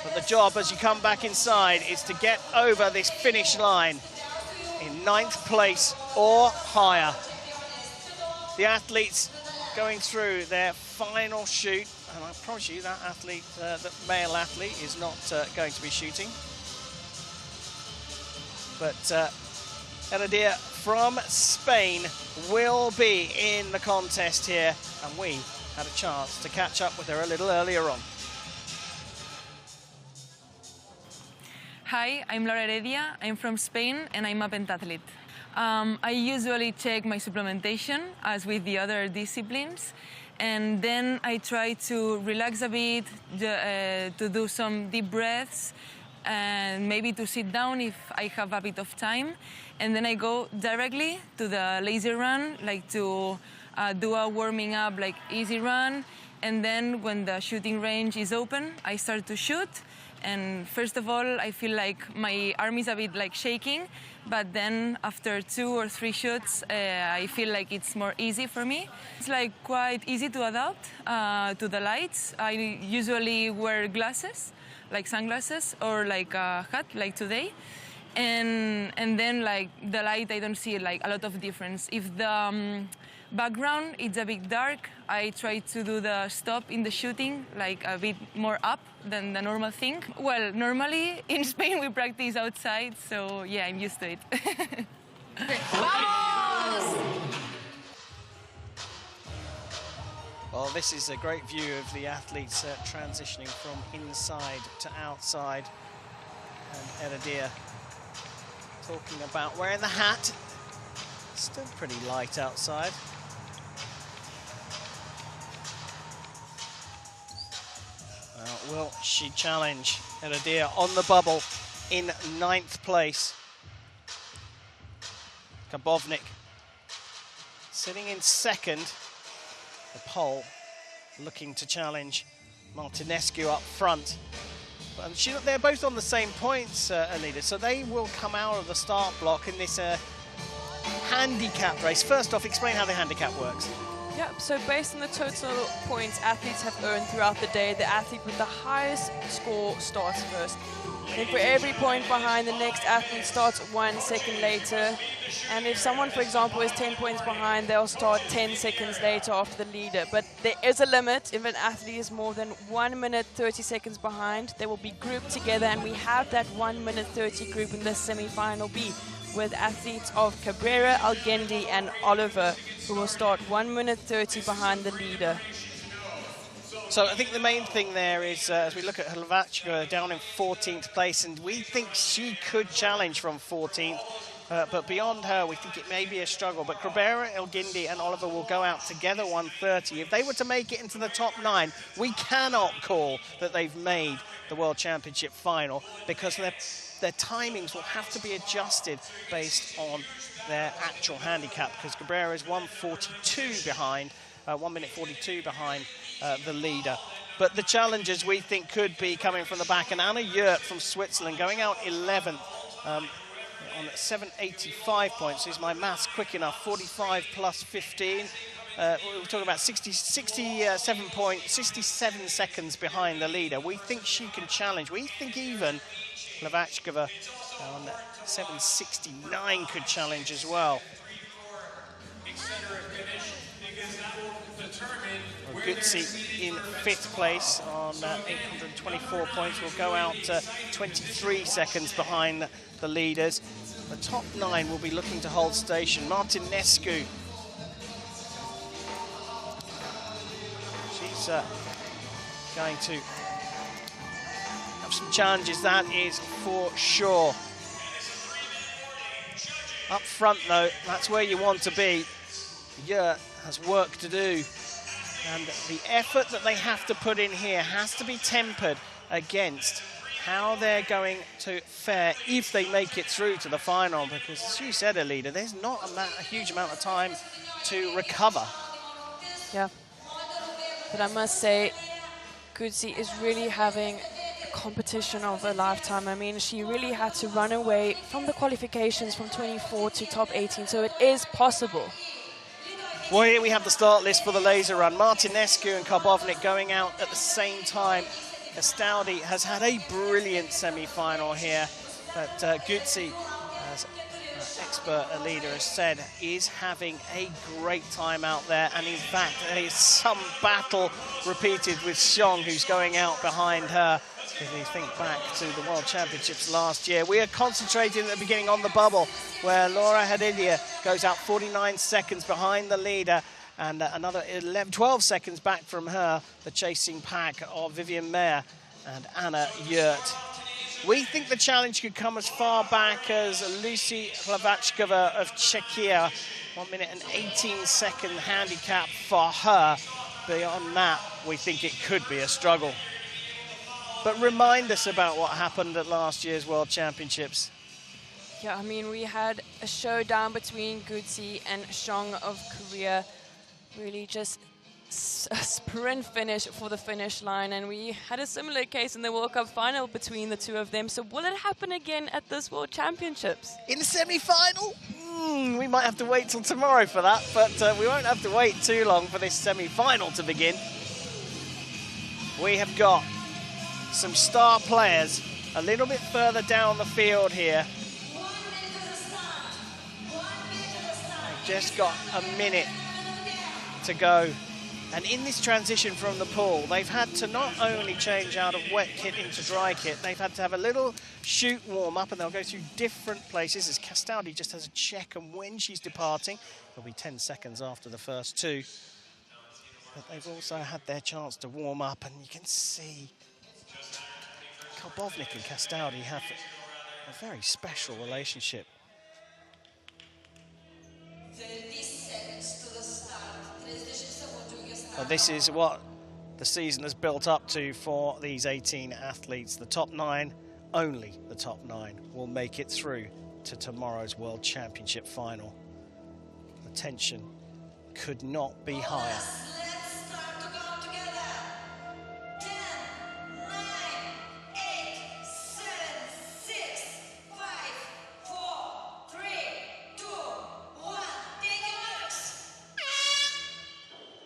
A: But the job as you come back inside is to get over this finish line in 9th place or higher. The athletes going through their final shoot, and I promise you that athlete, that male athlete, is not going to be shooting. But Eliminations from Spain will be in the contest here, and we had a chance to catch up with her a little earlier on.
F: Hi, I'm Laura Heredia. I'm from Spain and I'm a pentathlete. I usually check my supplementation as with the other disciplines, and then I try to relax a bit, to do some deep breaths, and maybe to sit down if I have a bit of time. And then I go directly to the lazy run, like to do a warming up, like easy run. And then when the shooting range is open, I start to shoot. And first of all, I feel like my arm is a bit like shaking, but then after 2 or 3 shoots, I feel like it's more easy for me. It's like quite easy to adapt to the lights. I usually wear glasses, like sunglasses, or like a hat, like today. And then like the light, I don't see like a lot of difference. If the background is a bit dark, I try to do the stop in the shooting like a bit more up than the normal thing. Well, normally in Spain we practice outside, so yeah, I'm used to it.
A: Well, this is a great view of the athletes transitioning from inside to outside. And Eliminations talking about wearing the hat. Still pretty light outside. Will she challenge Eliminations on the bubble in 9th place? Kabovnik sitting in 2nd. The pole looking to challenge Martinescu up front. They're both on the same points, Alida, so they will come out of the start block in this handicap race. First off, explain how the handicap works.
C: Yep, so based on the total points athletes have earned throughout the day, the athlete with the highest score starts first. Then for every point behind, the next athlete starts 1 second later. And if someone, for example, is 10 points behind, they'll start 10 seconds later after the leader. But there is a limit. If an athlete is more than 1 minute 30 seconds behind, they will be grouped together, and we have that 1 minute 30 group in the semi-final B, with athletes of Cabrera, Algendi and Oliver, who will start 1 minute 30 behind the leader.
A: So I think the main thing there is, as we look at Hlavačková down in 14th place, and we think she could challenge from 14th, but beyond her, we think it may be a struggle. But Cabrera, Algendi and Oliver will go out together 1:30. If they were to make it into the top 9, we cannot call that they've made the World Championship final, because their timings will have to be adjusted based on their actual handicap, because Cabrera is 1:42 behind, 1 minute 42 behind the leader. But the challengers we think could be coming from the back, and Anna Yurt from Switzerland going out 11th on 785 points. Is my maths quick enough? 45 plus 15. We're talking about 67 seconds behind the leader. We think she can challenge. We think even Hlavačková on 769 could challenge as well. Gutsi in 5th place on 824 points. Will go out 23 seconds behind the leaders. The top 9 will be looking to hold station. Martinescu. She's going to some challenges, that is for sure. Up front, though, that's where you want to be. Yurt has work to do. And the effort that they have to put in here has to be tempered against how they're going to fare if they make it through to the final, because as you said, Alida, there's not a huge amount of time to recover.
C: Yeah, but I must say, Gudzi is really having a competition of a lifetime. I mean, she really had to run away from the qualifications from 24 to top 18, so it is possible.
A: Well, here we have the start list for the laser run. Martinescu and Karbovnik going out at the same time. Castaudi has had a brilliant semi-final here, but Gudzi, as expert Alida has said, is having a great time out there. And in fact, there is some battle repeated with Xiong, who's going out behind her. If we think back to the World Championships last year, we are concentrating at the beginning on the bubble, where Laura Heredia goes out 49 seconds behind the leader, and another 12 seconds back from her, the chasing pack of Vivian Mayer and Anna Yurt. We think the challenge could come as far back as Lucy Hlavachkova of Czechia. 1 minute and 18-second handicap for her. Beyond that, we think it could be a struggle. But remind us about what happened at last year's World Championships.
C: Yeah, I mean, we had a showdown between Gudzi and Xiong of Korea. Really just a sprint finish for the finish line, and we had a similar case in the World Cup final between the two of them. So will it happen again at this World Championships?
A: In the semi-final? We might have to wait till tomorrow for that, but we won't have to wait too long for this semi-final to begin. We have got some star players a little bit further down the field here. They've just got a minute to go. And in this transition from the pool, they've had to not only change out of wet kit into dry kit, they've had to have a little shoot warm up, and they'll go through different places as Castaudi just has a check on when she's departing. It'll be 10 seconds after the first two. But they've also had their chance to warm up, and you can see Karbovnik and Castaudi have a very special relationship. Well, this is what the season has built up to for these 18 athletes. The top 9, only the top 9, will make it through to tomorrow's World Championship final. The tension could not be higher.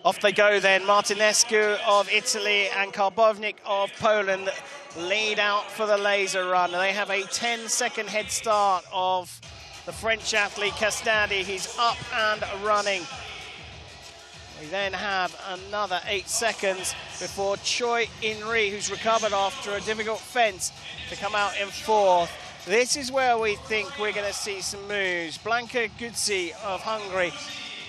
A: Off they go then. Martinescu of Italy and Karbovnik of Poland lead out for the laser run. They have a 10-second head start of the French athlete Castaudi. He's up and running. We then have another 8 seconds before Choi In-ri, who's recovered after a difficult fence, to come out in 4th. This is where we think we're going to see some moves. Blanka Gudzi of Hungary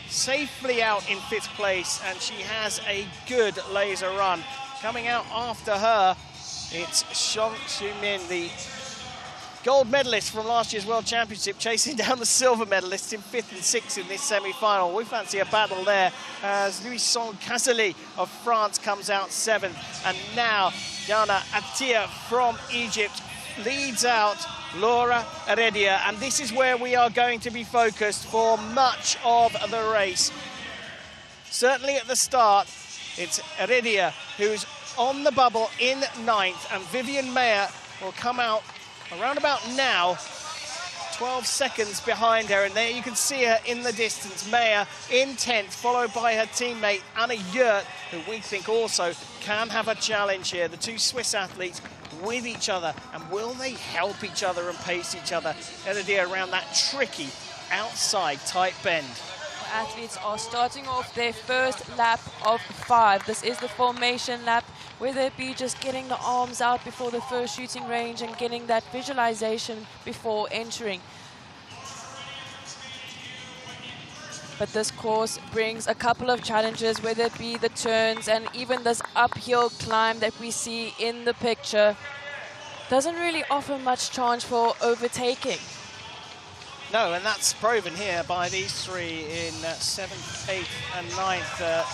A: safely out in 5th place, and she has a good laser run. Coming out after her, it's Xiong Xu-min, the gold medalist from last year's World Championship, chasing down the silver medalists in 5th and 6th in this semi-final. We fancy a battle there as Louison Kazali of France comes out 7th, and now Yana Attia from Egypt leads out Laura Heredia, and this is where we are going to be focused for much of the race. Certainly at the start, it's Heredia who's on the bubble in 9th, and Vivian Mayer will come out around about now, 12 seconds behind her, and there you can see her in the distance. Mayer in 10th, followed by her teammate Anna Yurt, who we think also can have a challenge here. The two Swiss athletes with each other, and will they help each other and pace each other? Heredia around that tricky outside tight bend.
C: Athletes are starting off their first lap of 5. This is the formation lap, whether it be just getting the arms out before the first shooting range and getting that visualization before entering. But this course brings a couple of challenges, whether it be the turns and even this uphill climb that we see in the picture. doesn't really offer much chance for overtaking.
A: No, and that's proven here by these three in 7th, 8th and 9th.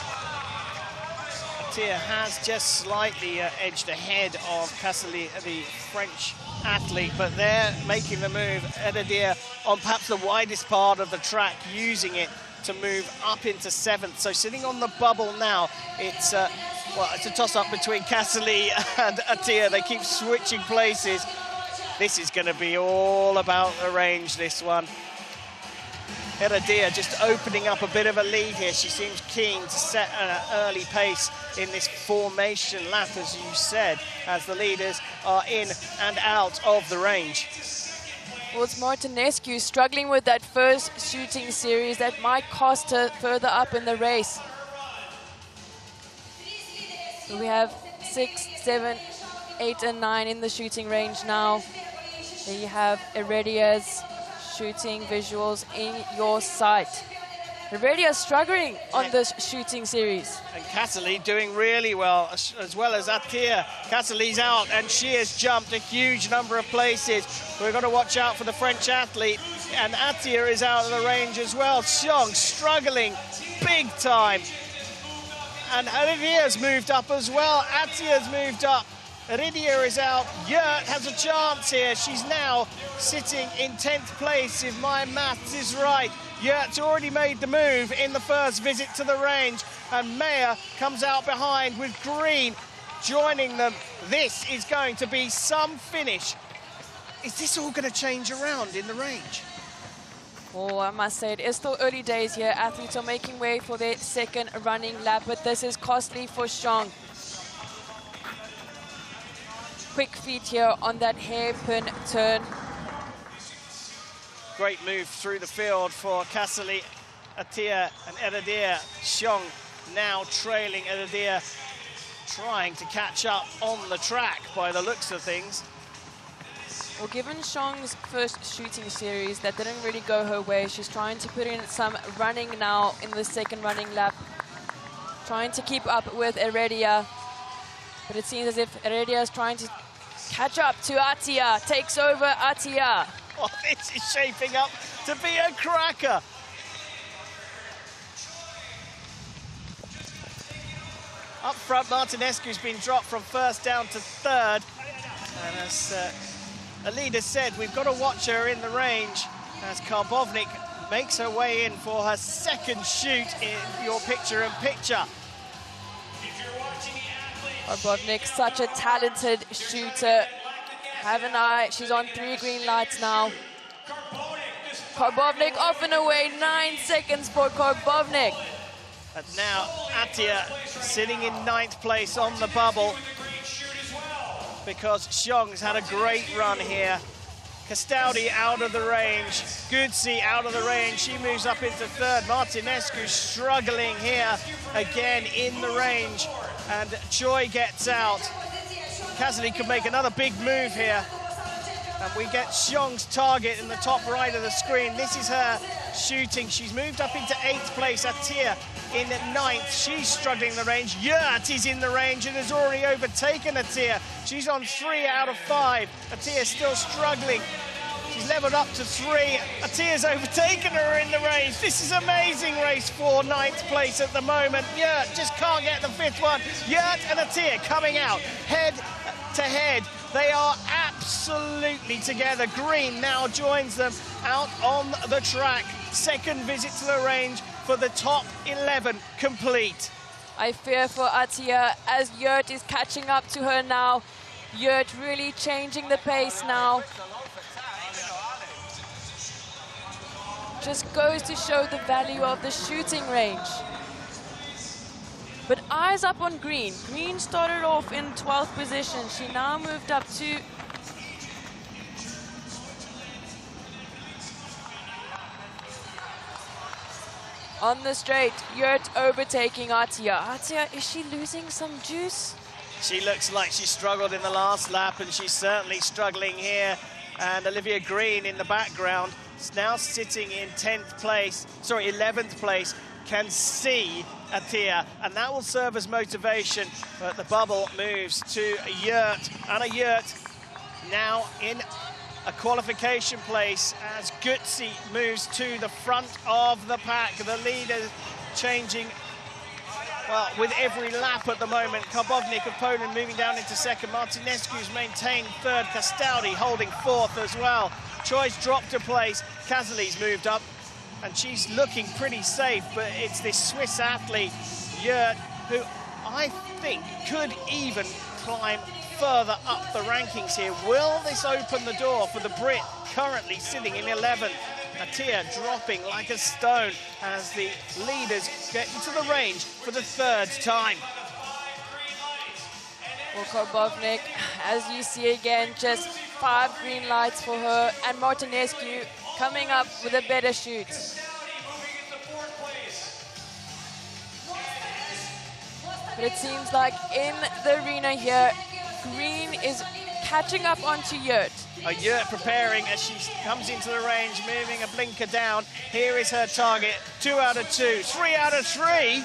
A: Attia has just slightly edged ahead of Cassely, the French athlete, but they're making the move. Edidia on perhaps the widest part of the track, using it to move up into 7th. So sitting on the bubble now, it's well, it's a toss-up between Cassely and Attia. They keep switching places. This is going to be all about the range, this one. Edidia just opening up a bit of a lead here. She seems keen to set an early pace in this formation lap, as you said, as the leaders are in and out of the range.
C: Well, it's Martinescu struggling with that first shooting series that might cost her further up in the race. So we have 6, 7, 8 and 9 in the shooting range now. There you have Heredia's shooting visuals in your sight. Heredia struggling on this shooting series.
A: And Cassely doing really well as Attia. Cassely's out and she has jumped a huge number of places. We've got to watch out for the French athlete. And Attia is out of the range as well. Xiong struggling big time. And Heridia's moved up as well. Attia's moved up. Heridia is out. Yurt has a chance here. She's now sitting in 10th place, if my maths is right. Yurt's already made the move in the first visit to the range. And Meyer comes out behind with Green joining them. This is going to be some finish. Is this all going to change around in the range?
C: Oh, I must say, it is still early days here. Athletes are making way for their second running lap, but this is costly for Xiong. Quick feet here on that hairpin turn.
A: Great move through the field for Cassely, Attia and Edidia. Xiong now trailing Edidia, trying to catch up on the track by the looks of things.
C: Well, given Xiong's first shooting series, that didn't really go her way. She's trying to put in some running now in the second running lap, trying to keep up with Heredia. But it seems as if Heredia is trying to catch up to Attia, takes over Attia.
A: Oh, this is shaping up to be a cracker. Up front, Martinescu's been dropped from first down to third. And as Alida said, we've got to watch her in the range as Karbovnik makes her way in for her second shoot in your picture-in-picture.
C: Karbovnik, such a talented shooter. Have an eye, she's on 3 green lights now. Karbovnik off and away, 9 seconds for Karbovnik.
A: And now Attia sitting in 9th place on the bubble because Xiong's had a great run here. Castaudi out of the range, Gudzi out of the range, she moves up into 3rd. Martinescu struggling here again in the range, and Choi gets out. Cassidy could make another big move here. And we get Xiong's target in the top right of the screen. This is her shooting. She's moved up into 8th place. Attia in 9th. She's struggling in the range. Yurt is in the range and has already overtaken Attia. She's on 3 out of 5. Attia's still struggling. She's leveled up to 3. Attia's overtaken her in the range. This is amazing race for 9th place at the moment. Yurt just can't get the 5th one. Yurt and Attia coming out head to head. They are absolutely together. Green now joins them out on the track. Second visit to the range for the top 11 complete.
C: I fear for Attia as Yurt is catching up to her now. Yurt really changing the pace now. Just goes to show the value of the shooting range. But eyes up on Green. Green started off in 12th position. She now moved up to... On the straight, Yurt overtaking Attia. Attia, is she losing some juice?
A: She looks like she struggled in the last lap, and she's certainly struggling here. And Olivia Green in the background is now sitting in 11th place, can see Attia, and that will serve as motivation. But the bubble moves to Yurt. Anna Yurt now in a qualification place as Gutsi moves to the front of the pack. The leader changing, well, with every lap at the moment. Karbovnik of Poland moving down into second. Martinescu's maintained third. Castaldi holding fourth as well. Choi's dropped a place. Kazali's moved up, and she's looking pretty safe, but it's this Swiss athlete, Yurt, who I think could even climb further up the rankings here. Will this open the door for the Brit currently sitting in 11th? Atia dropping like a stone as the leaders get into the range for the third time.
C: Well, Karbovnik, as you see again, just 5 green lights for her, and Martinescu coming up with a better shoot. But it seems like in the arena here, Green is catching up onto Yurt.
A: Yurt preparing as she comes into the range, moving a blinker down. Here is her target. 2 out of 2, 3 out of 3,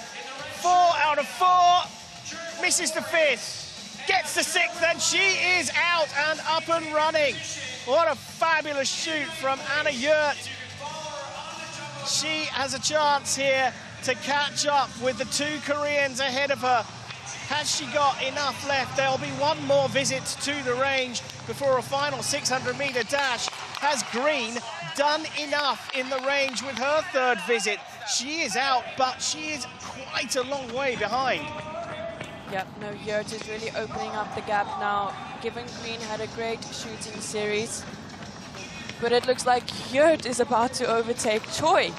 A: 4 out of 4. Misses the 5th, gets the 6th, and she is out and up and running. What a fabulous shoot from Anna Yurt. She has a chance here to catch up with the 2 Koreans ahead of her. Has she got enough left? There'll be one more visit to the range before a final 600-meter dash. Has Green done enough in the range with her 3rd visit? She is out, but she is quite a long way behind.
C: Yep, no, Yurt is really opening up the gap now, given Green had a great shooting series. But it looks like Yurt is about to overtake Choi.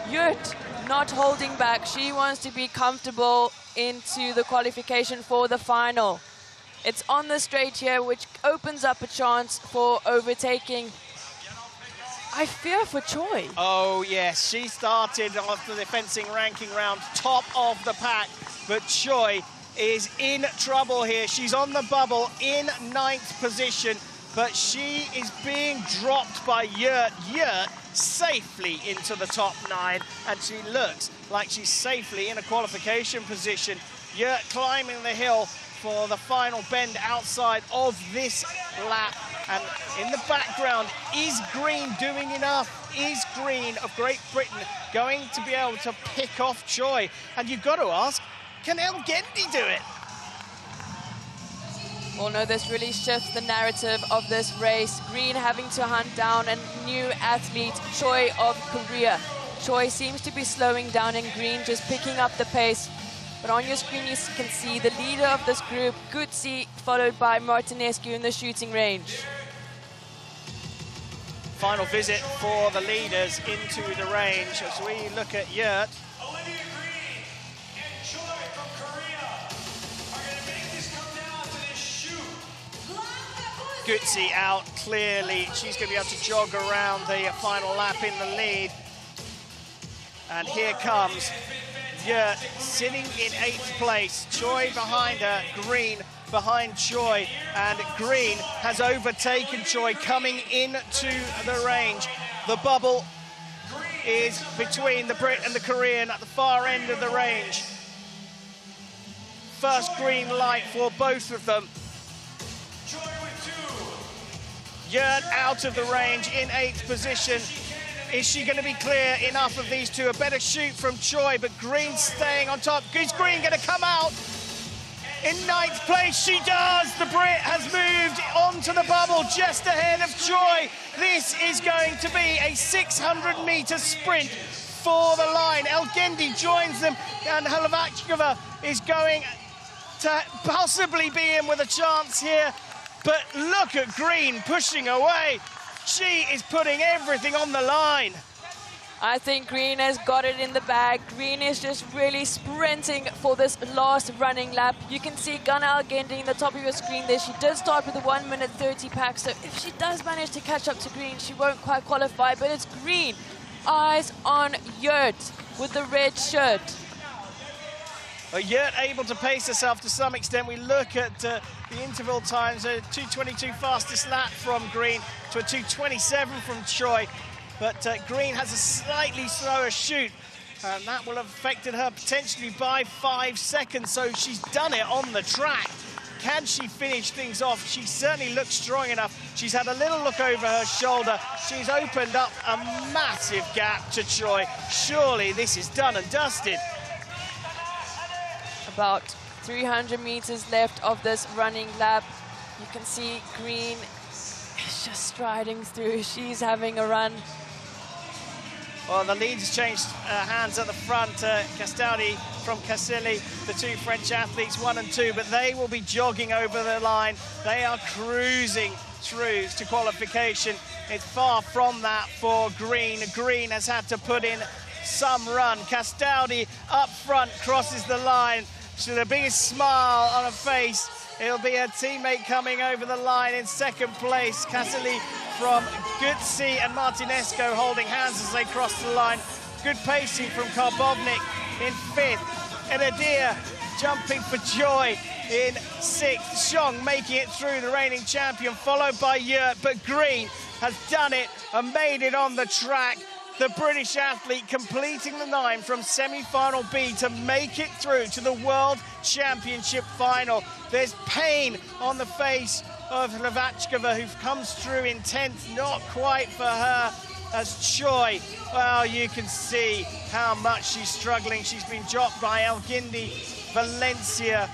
C: Yurt not holding back. She wants to be comfortable into the qualification for the final. It's on the straight here, which opens up a chance for overtaking. I fear for Choi.
A: Oh, yes. She started after the fencing ranking round top of the pack, but Choi is in trouble here. She's on the bubble in 9th position, but she is being dropped by Yurt. Yurt safely into the top 9, and she looks like she's safely in a qualification position. Yurt climbing the hill for the final bend outside of this lap, and in the background, is Green doing enough? Is Green of Great Britain going to be able to pick off Choi? And you've got to ask, can Elgendi do it?
C: Well, no, this really shifts the narrative of this race. Green having to hunt down a new athlete, Choi of Korea. Choi seems to be slowing down, and Green just picking up the pace. But on your screen, you can see the leader of this group, Gutsi, followed by Martinescu in the shooting range.
A: Final visit for the leaders into the range as we look at Yurt. Gutsi out clearly. She's going to be able to jog around the final lap in the lead. And here comes Yurt sitting in 8th place. Choi behind her, Green behind Choi. And Green has overtaken Choi coming into the range. The bubble is between the Brit and the Korean at the far end of the range. First green light for both of them. Yurt out of the range in 8th position. Is she going to be clear enough of these two? A better shoot from Choi, but Green staying on top. Is Green going to come out? In 9th place, she does. The Brit has moved onto the bubble just ahead of Choi. This is going to be a 600-meter sprint for the line. Elgendi joins them, and Hlavachkova is going to possibly be in with a chance here. But look at Green pushing away. She is putting everything on the line.
C: I think Green has got it in the bag. Green is just really sprinting for this last running lap. You can see Gunnar Elgendi in the top of your screen there. She does start with a 1:30 pack, so if she does manage to catch up to Green, she won't quite qualify, but it's Green. Eyes on Yurt with the red shirt.
A: Yurt able to pace herself to some extent. We look at the interval times, a 2:22 fastest lap from Green to a 2:27 from Choi. But Green has a slightly slower shoot, and that will have affected her potentially by 5 seconds. So she's done it on the track. Can she finish things off? She certainly looks strong enough. She's had a little look over her shoulder. She's opened up a massive gap to Choi. Surely this is done and dusted.
C: About 300 meters left of this running lap. You can see Green is just striding through. She's having a run.
A: Well, the lead's changed hands at the front. Castaldi from Casilli, the two French athletes, 1 and 2, but they will be jogging over the line. They are cruising through to qualification. It's far from that for Green. Green has had to put in some run. Castaldi up front crosses the line. So the biggest smile on her face. It'll be her teammate coming over the line in second place. Casilli from Gutsi and Martinesco holding hands as they cross the line. Good pacing from Karbovnik in 5th. And Adir jumping for joy in 6th. Xiong making it through, the reigning champion, followed by Yurt. But Green has done it and made it on the track. The British athlete completing the 9 from semi-final B to make it through to the World Championship final. There's pain on the face of Hlevachkova, who comes through in 10th, not quite for her, as Choi, well, you can see how much she's struggling. She's been dropped by Elgindi, Valencia.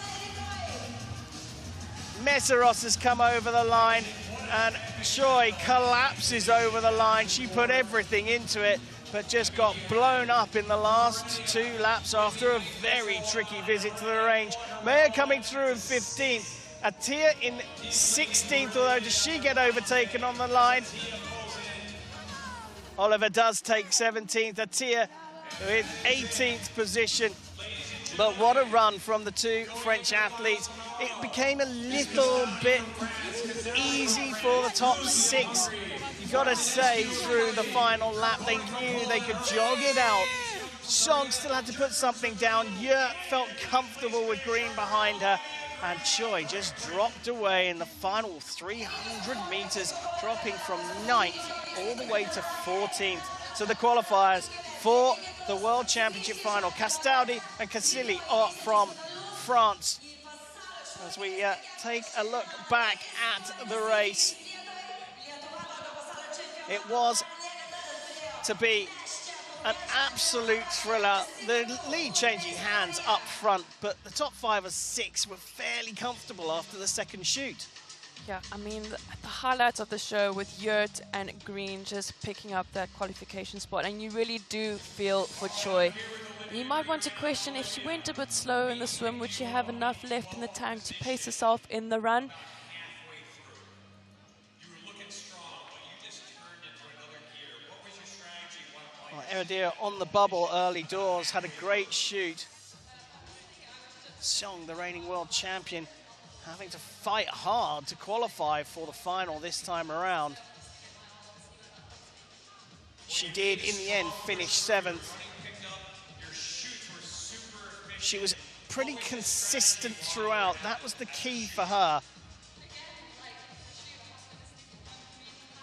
A: Messeros has come over the line, and Choi collapses over the line. She put everything into it, but just got blown up in the last 2 laps after a very tricky visit to the range. Meyer coming through in 15th. Atia in 16th, although does she get overtaken on the line? Oliver does take 17th. Atia in 18th position. But what a run from the 2 French athletes. It became a little bit easy for the top 6. You've got to say, through the final lap, they knew they could jog it out. Xiong still had to put something down. Yurt felt comfortable with Green behind her. And Choi just dropped away in the final 300 meters, dropping from 9th all the way to 14th. So the qualifiers for the World Championship final. Castaldi and Casilli are from France. As we take a look back at the race, it was to be an absolute thriller. The lead changing hands up front, but the top 5 or 6 were fairly comfortable after the second shoot.
C: Yeah, I mean, the highlights of the show with Yurt and Green just picking up that qualification spot, and you really do feel for Choi. You might want to question, if she went a bit slow in the swim, would she have enough left in the tank to pace herself in the run?
A: Well, Adir on the bubble early doors, had a great shoot. Xiong, the reigning world champion, having to fight hard to qualify for the final this time around. She did, in the end, finish 7th. She was pretty consistent throughout. That was the key for her.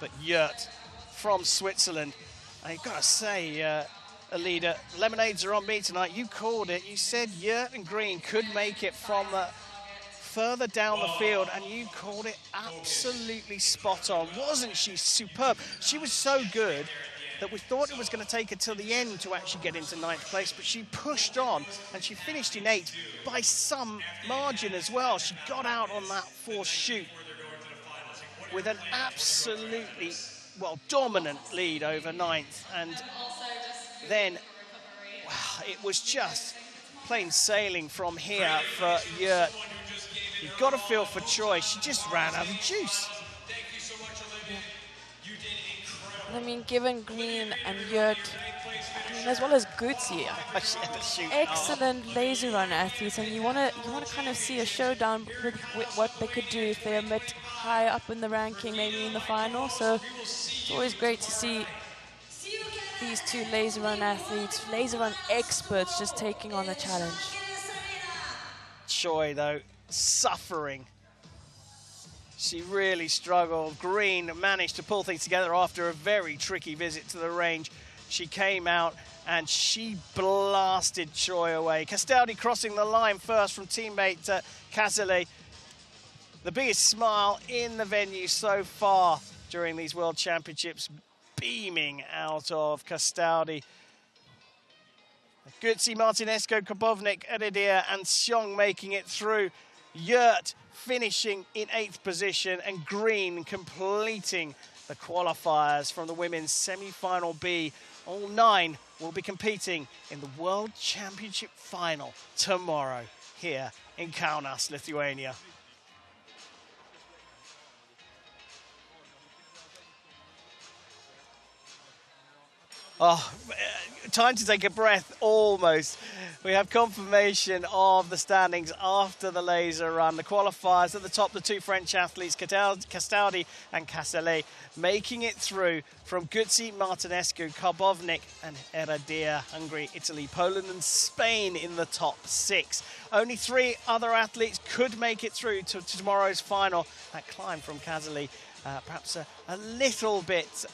A: But Yurt from Switzerland, I've got to say, Alida, lemonades are on me tonight. You called it. You said Yurt and Green could make it from further down the field, and you called it absolutely spot on. Wasn't she superb? She was so good that we thought it was going to take her till the end to actually get into 9th place, but she pushed on and she finished in 8th by some margin as well. She got out on that 4th shoot with an absolutely, well, dominant lead over 9th. And then, wow, it was just plain sailing from here for Yurt. You've got to feel for Choi. She just ran out of juice.
C: I mean, given Green and Yurt, as well as Gutsi, excellent laser run athletes, and you want to kind of see a showdown with what they could do if they're a bit high up in the ranking, maybe in the final. So it's always great to see these 2 laser run athletes, laser run experts, just taking on the challenge.
A: Choi, though, suffering. She really struggled. Green managed to pull things together after a very tricky visit to the range. She came out and she blasted Choi away. Castaldi crossing the line first from teammate Casilli. the biggest smile in the venue so far during these World Championships, beaming out of Castaldi. Gutsi, Martinesco, Kobovnik, Eridia and Xiong making it through. Yurt finishing in 8th position, and Green completing the qualifiers from the women's semi-final B. All 9 will be competing in the World Championship final tomorrow here in Kaunas, Lithuania. Oh, time to take a breath, almost. We have confirmation of the standings after the laser run. The qualifiers at the top, the 2 French athletes, Castaldi and Casale, making it through from Gutsi, Martinescu, Karbovnik and Eradia. Hungary, Italy, Poland and Spain in the top 6. Only 3 other athletes could make it through to tomorrow's final. That climb from Casale, perhaps a little bit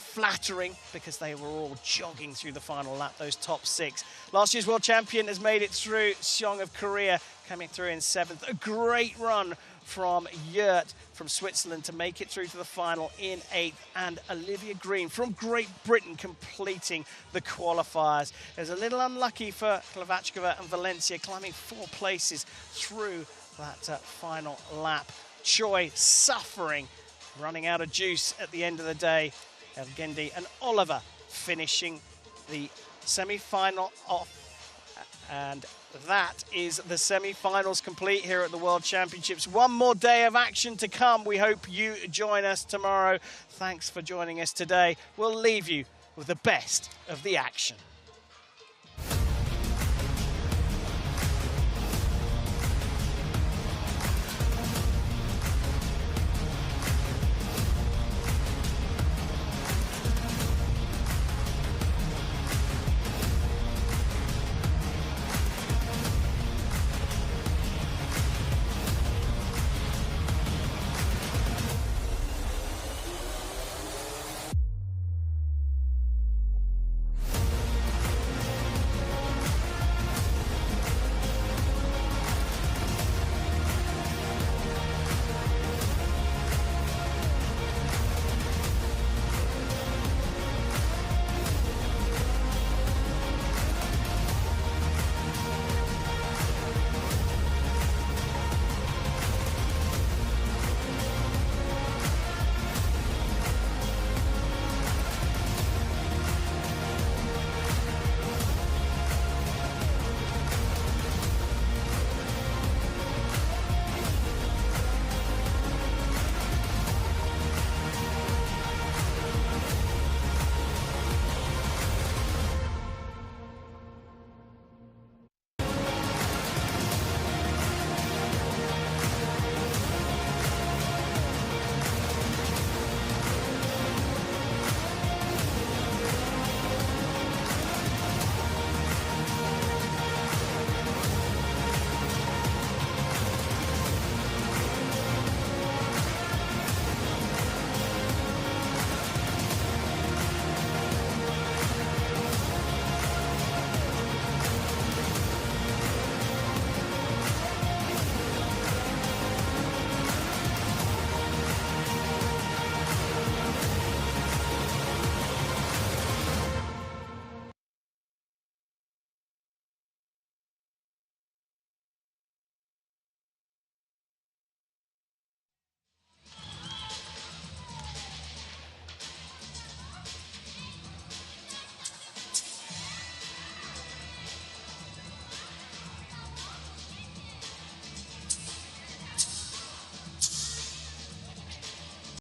A: flattering, because they were all jogging through the final lap, those top 6. Last year's world champion has made it through, Xiong of Korea, coming through in 7th. A great run from Yurt from Switzerland to make it through to the final in 8th. And Olivia Green from Great Britain completing the qualifiers. It was a little unlucky for Klavachkova and Valencia, climbing 4 places through that final lap. Choi suffering, running out of juice at the end of the day. Evgendi and Oliver finishing the semi-final off. And that is the semi-finals complete here at the World Championships. One more day of action to come. We hope you join us tomorrow. Thanks for joining us today. We'll leave you with the best of the action.